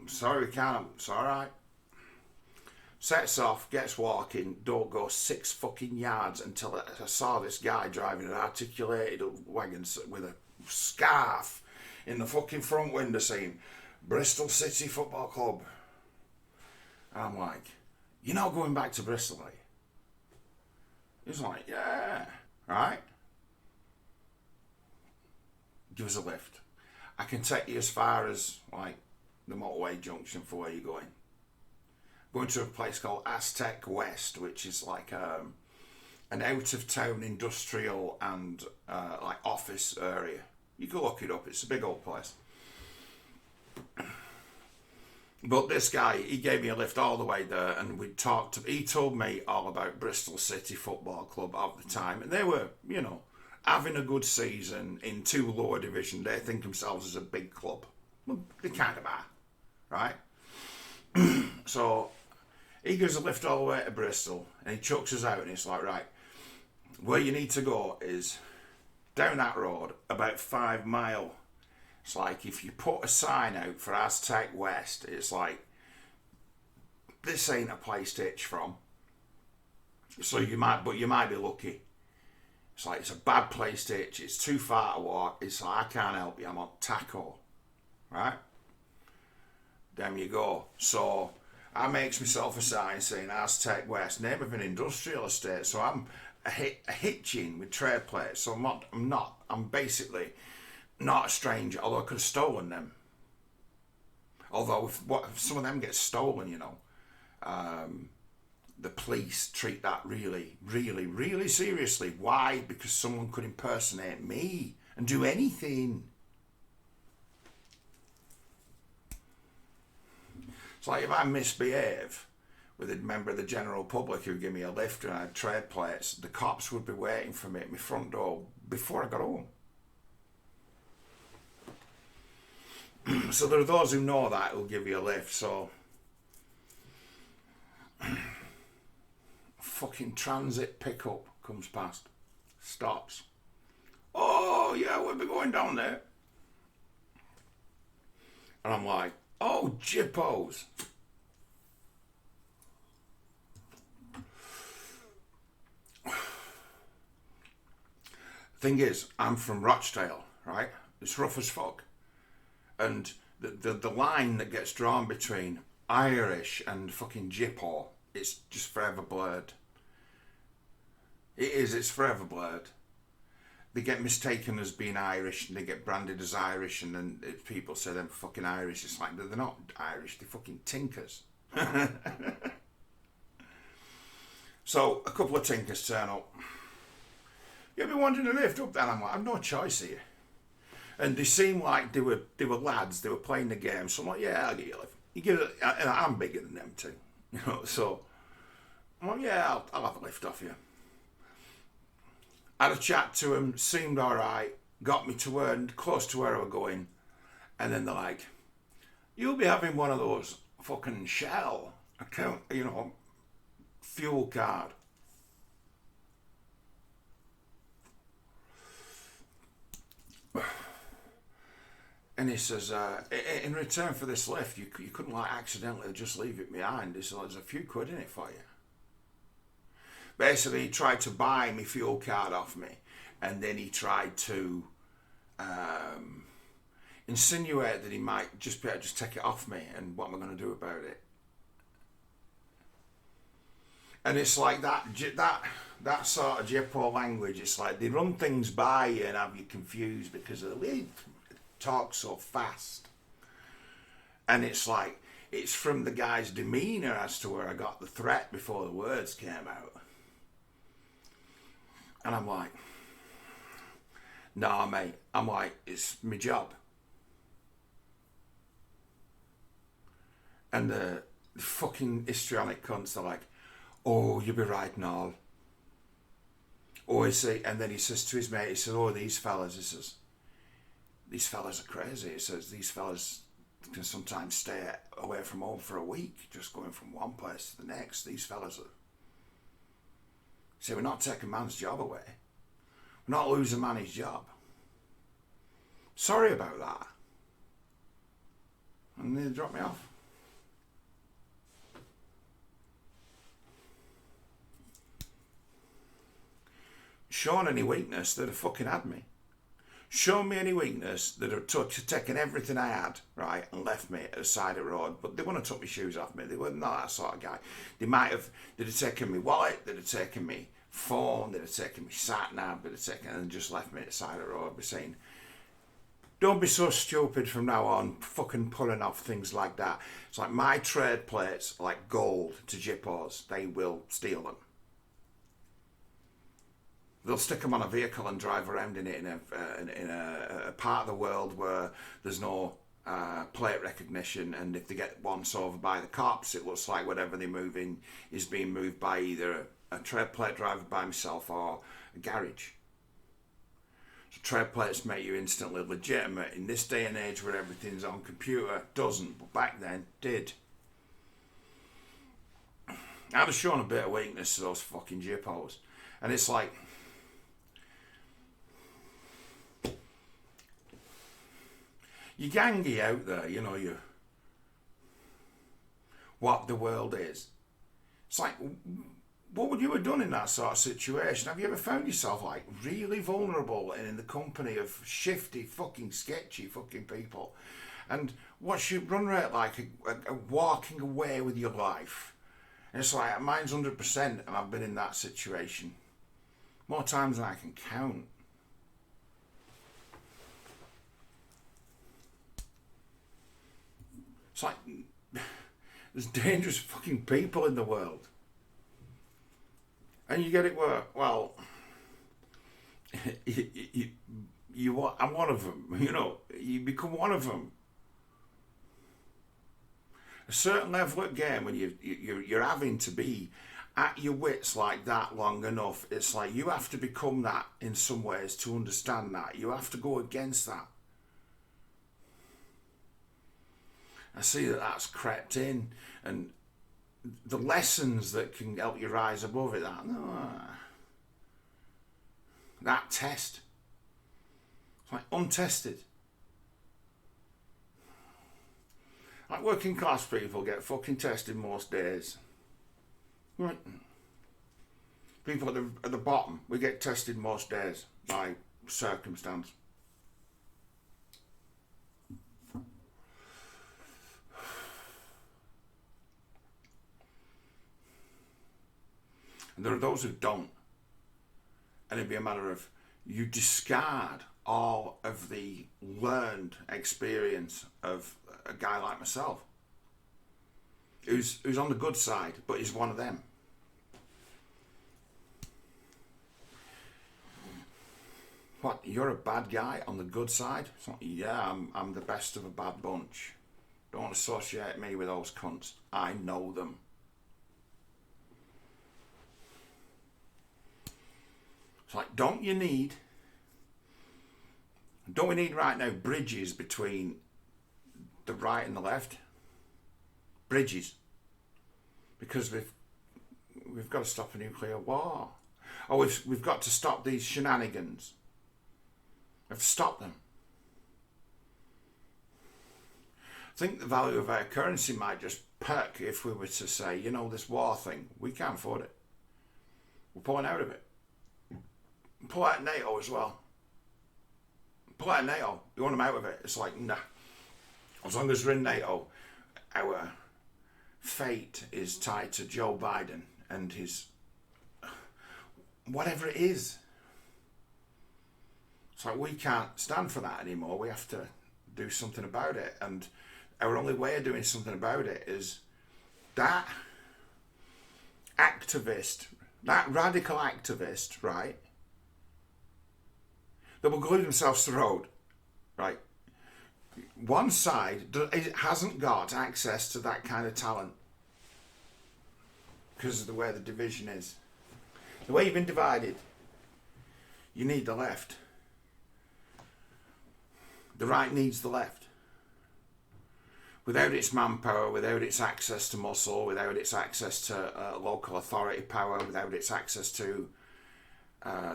sorry, we can't. It's all right. Sets off, gets walking, don't go 6 fucking yards until I saw this guy driving an articulated wagon with a scarf in the fucking front window saying, Bristol City Football Club. And I'm like, you're not going back to Bristol, are you? He's like, yeah. Right? Give us a lift. I can take you as far as, like, the motorway junction for where you're going. Going to a place called Aztec West, which is like an out-of-town industrial and like office area. You can look it up. It's a big old place. But this guy, he gave me a lift all the way there, and we talked. He told me all about Bristol City Football Club at the time, and they were, having a good season in 2 lower division. They think themselves as a big club. Well, they kind of are, right? So he gives a lift all the way to Bristol, and he chucks us out, and it's like, right, where you need to go is down that road about 5 miles. It's like if you put a sign out for Aztec West, it's like, this ain't a place to hitch from. So you might be lucky. It's like, it's a bad place to hitch. It's too far to walk. It's like, I can't help you. I'm on taco. Right? There you go. So I makes myself a sign saying Aztec West, name of an industrial estate. So I'm hitching with trade plates. So I'm basically not a stranger, although I could have stolen them. Although if some of them get stolen, you know, the police treat that really, really, really seriously. Why? Because someone could impersonate me and do anything. It's like if I misbehave with a member of the general public who give me a lift and I had trade plates, the cops would be waiting for me at my front door before I got home. So there are those who know that who'll give you a lift. So fucking transit pickup comes past, stops. Oh yeah, we'll be going down there. And I'm like, oh jippos. Thing is, I'm from Rochdale, right? It's rough as fuck. And the line that gets drawn between Irish and fucking Jippo, it's just forever blurred. It is, it's forever blurred. They get mistaken as being Irish and they get branded as Irish, and then people say they're fucking Irish. It's like, they're not Irish, they're fucking tinkers. So a couple of tinkers turn up. You've been wanting to lift up, and I'm like, I've no choice here. And they seem like they were lads, they were playing the game. So I'm like, yeah, I'll get you a lift. You give it, and I'm bigger than them too, you know. So I'm like, yeah, I'll have a lift off you. Had a chat to him, seemed all right, got me to where, close to where I was going, and then they're like, you'll be having one of those fucking Shell account, you know, fuel card. And he says, in return for this lift, you couldn't like accidentally just leave it behind. He said, there's a few quid in it for you. Basically, he tried to buy me fuel card off me, and then he tried to insinuate that he might just be able to just take it off me, and what am I going to do about it? And it's like that sort of Jippo language. It's like they run things by you and have you confused because of the way they talk so fast. And it's like, it's from the guy's demeanour as to where I got the threat before the words came out. And I'm like, nah, mate. I'm like, it's my job. And the fucking histrionic cunts are like, oh, you'll be right and all. Oh, and then he says to his mate, he says, oh, these fellas, he says, these fellas are crazy. He says, these fellas can sometimes stay away from home for a week, just going from one place to the next. These fellas are... See, we're not taking man's job away. We're not losing man his job. Sorry about that. And they dropped me off. Shown any weakness, they'd have fucking had me. Shown me any weakness, they'd have taken everything I had, right, and left me at the side of the road. But they wouldn't have took my shoes off me. They were not that sort of guy. They'd have taken me wallet, they'd have taken me phone, they'd have taken me sat nav, they'd have taken and just left me at the side of the road. Be saying, don't be so stupid from now on, fucking pulling off things like that. It's like my trade plates are like gold to Jippos. They will steal them. They'll stick them on a vehicle and drive around in it in a part of the world where there's no plate recognition, and if they get once over by the cops, it looks like whatever they're moving is being moved by either a trade plate driver by himself or a garage. So trade plates make you instantly legitimate. In this day and age where everything's on computer, doesn't, but back then did. I'd have shown a bit of weakness to those fucking Jippos. And it's like, you gangy out there, you know, you what the world is. It's like, what would you have done in that sort of situation? Have you ever found yourself like really vulnerable and in the company of shifty, fucking sketchy fucking people? And what's your run rate like? A walking away with your life. And it's like, mine's 100%, and I've been in that situation more times than I can count. It's like, there's dangerous fucking people in the world. And you get it where, well, I'm one of them, you know, you become one of them. A certain level of game when you're having to be at your wits like that long enough, it's like you have to become that in some ways to understand that. You have to go against that. I see that that's crept in, and the lessons that can help you rise above it, that test, it's like untested. Like working class people get fucking tested most days. Right. People at the bottom, we get tested most days by circumstance. And there are those who don't. And it'd be a matter of you discard all of the learned experience of a guy like myself, who's on the good side, but he's one of them. What, you're a bad guy on the good side? It's like, yeah, I'm the best of a bad bunch. Don't associate me with those cunts. I know them. It's like, don't we need right now bridges between the right and the left? Bridges. Because we've got to stop a nuclear war. Or we've got to stop these shenanigans. We have to stop them. I think the value of our currency might just perk if we were to say, you know, this war thing, we can't afford it. We're pulling out of it. Pull out NATO as well. Pull out NATO. You want them out of it? It's like, nah. As long as we're in NATO, our fate is tied to Joe Biden and his whatever it is. It's like, we can't stand for that anymore. We have to do something about it. And our only way of doing something about it is that activist, that radical activist, right, that will glue themselves to the road, right? One side hasn't got access to that kind of talent because of the way the division is. The way you've been divided, you need the left. The right needs the left. Without its manpower, without its access to muscle, without its access to local authority power, without its access to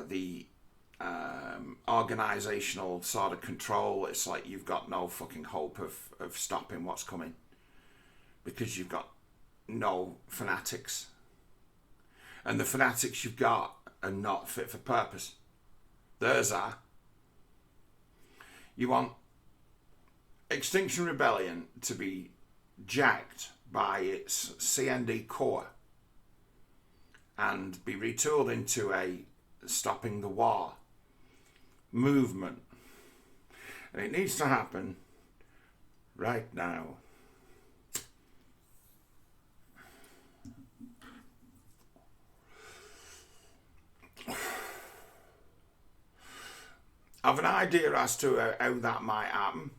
the organisational sort of control, it's like you've got no fucking hope of stopping what's coming, because you've got no fanatics, and the fanatics you've got are not fit for purpose. Theirs are. You want Extinction Rebellion to be jacked by its CND core and be retooled into a stopping the war movement, and it needs to happen right now. I have an idea as to how that might happen,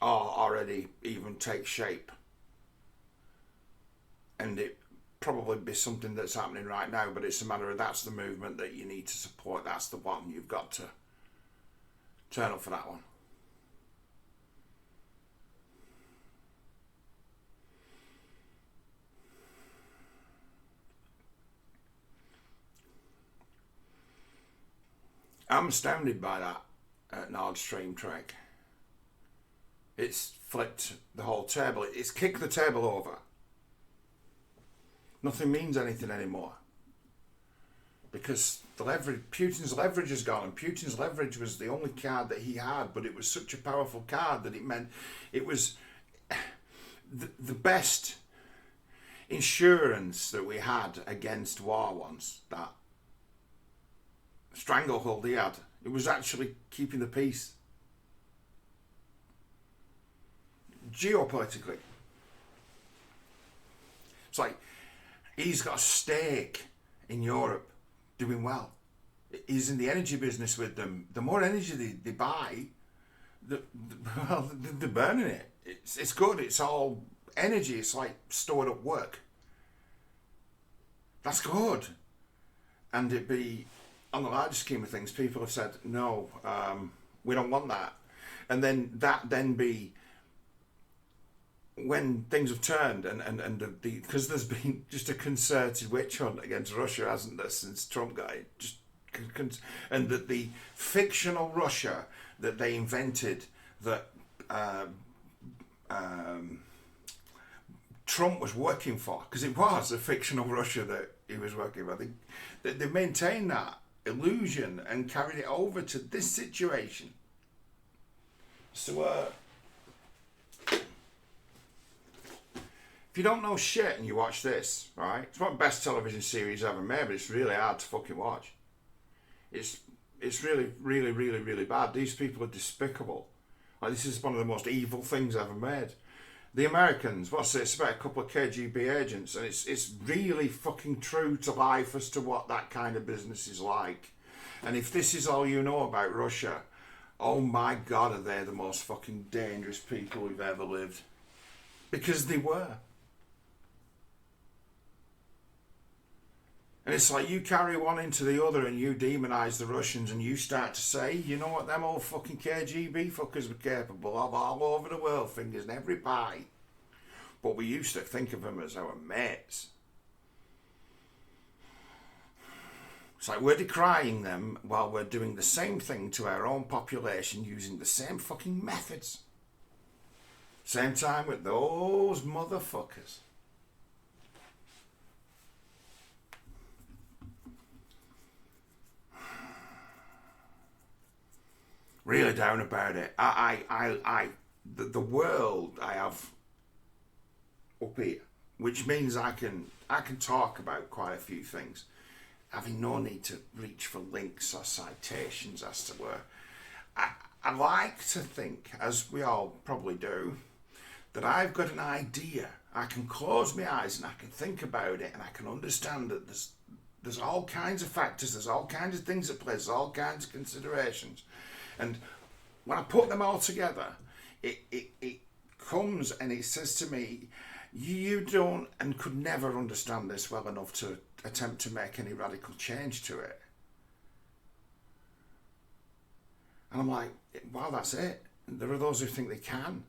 or already even take shape, and it probably be something that's happening right now, but it's a matter of, that's the movement that you need to support. That's the one. You've got to turn up for that one. I'm astounded by that Nord Stream trek. It's flipped the whole table. It's kicked the table over. Nothing means anything anymore, because the leverage, Putin's leverage is gone, and Putin's leverage was the only card that he had, but it was such a powerful card that it meant it was the best insurance that we had against war once. That stranglehold he had, it was actually keeping the peace geopolitically. It's like he's got a stake in Europe doing well. He's in the energy business with them. The more energy they buy, well, they're burning it. It's good. It's all energy. It's like stored up work. That's good. And it be, on the larger scheme of things, people have said, no, we don't want that. And then that then be, when things have turned and because there's been just a concerted witch hunt against Russia, hasn't there, since Trump got it? And that the fictional Russia that they invented, that Trump was working for, because it was a fictional Russia that he was working for. They maintained that illusion and carried it over to this situation. So, if you don't know shit and you watch this, right? It's one of the best television series ever made, but it's really hard to fucking watch. It's really, really, really, really bad. These people are despicable. Like, this is one of the most evil things ever made. The Americans, what's it? It's about a couple of KGB agents, and it's really fucking true to life as to what that kind of business is like. And if this is all you know about Russia, oh my God, are they the most fucking dangerous people who've ever lived? Because they were. And it's like you carry one into the other and you demonise the Russians and you start to say, you know what them old fucking KGB fuckers were capable of all over the world, fingers in every pie. But we used to think of them as our mates. It's like we're decrying them while we're doing the same thing to our own population using the same fucking methods. Same time with those motherfuckers. Really down about it. The world I have up here, which means I can talk about quite a few things, having no need to reach for links or citations as to where. I like to think, as we all probably do, that I've got an idea. I can close my eyes and I can think about it and I can understand that there's all kinds of factors, there's all kinds of things at play, there's all kinds of considerations. And when I put them all together, it comes and it says to me, you don't and could never understand this well enough to attempt to make any radical change to it. And I'm like, wow, that's it. And there are those who think they can.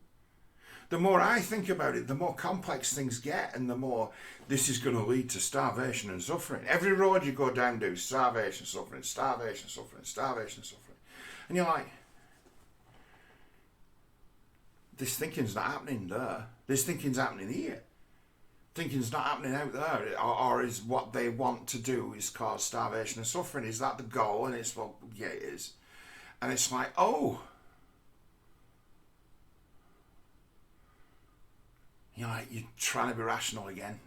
The more I think about it, the more complex things get and the more this is going to lead to starvation and suffering. Every road you go down to, starvation, suffering, starvation, suffering, starvation, suffering. And you're like, this thinking's not happening there. This thinking's happening here. Thinking's not happening out there. Or is what they want to do is cause starvation and suffering? Is that the goal? And it's, well, yeah, it is. And it's like, oh. You're like, you're trying to be rational again.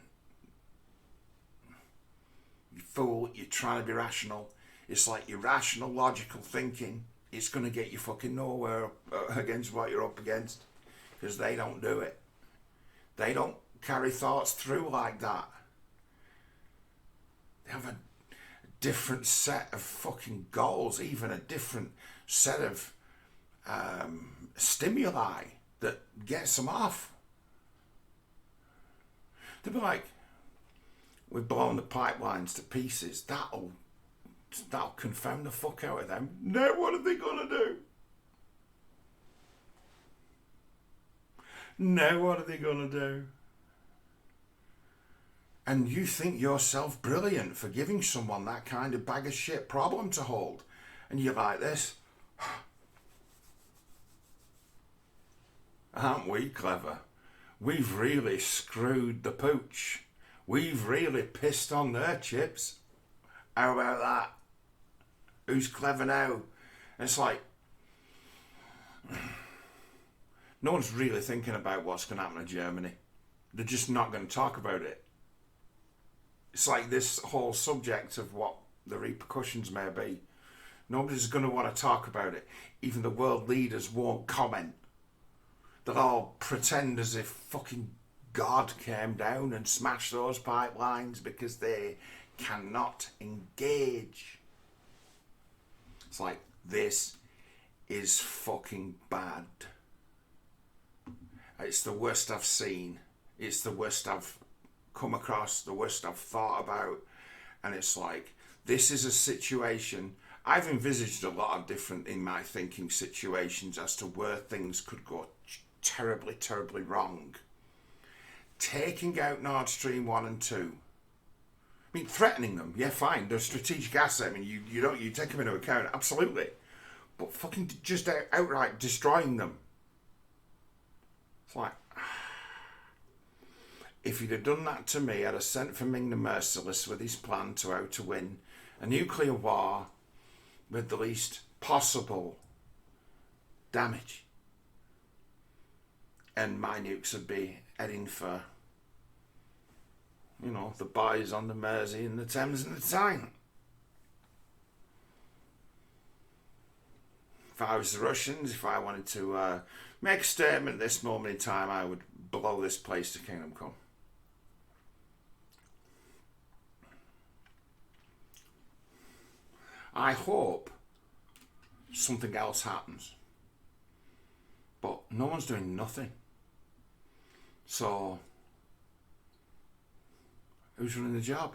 You fool, you're trying to be rational. It's like irrational, logical thinking. It's going to get you fucking nowhere against what you're up against. Because they don't do it. They don't carry thoughts through like that. They have a different set of fucking goals, even a different set of stimuli that gets them off. They'll be like, we've blown the pipelines to pieces. That'll confound the fuck out of them. Now what are they going to do? Now what are they going to do? And you think yourself brilliant for giving someone that kind of bag of shit problem to hold. And you're like this. Aren't we clever? We've really screwed the pooch. We've really pissed on their chips. How about that? Who's clever now? And it's like, no one's really thinking about what's going to happen to Germany. They're just not going to talk about it. It's like this whole subject of what the repercussions may be. Nobody's going to want to talk about it. Even the world leaders won't comment. They'll all pretend as if fucking God came down and smashed those pipelines because they cannot engage. It's like, this is fucking bad. It's the worst I've seen. It's the worst I've come across, the worst I've thought about. And it's like, this is a situation. I've envisaged a lot of different, in my thinking, situations as to where things could go terribly, terribly wrong. Taking out Nord Stream 1 and 2. I mean, threatening them, yeah, fine. They're a strategic asset. I mean, you take them into account, absolutely. But fucking just outright destroying them. It's like, if he'd have done that to me, I'd have sent for Ming the Merciless with his plan to how to win a nuclear war with the least possible damage. And my nukes would be heading for, you know, the boys on the Mersey and the Thames and the Tyne. If I was the Russians, if I wanted to make a statement at this moment in time, I would blow this place to kingdom come. I hope something else happens. But no one's doing nothing. So, who's running the job?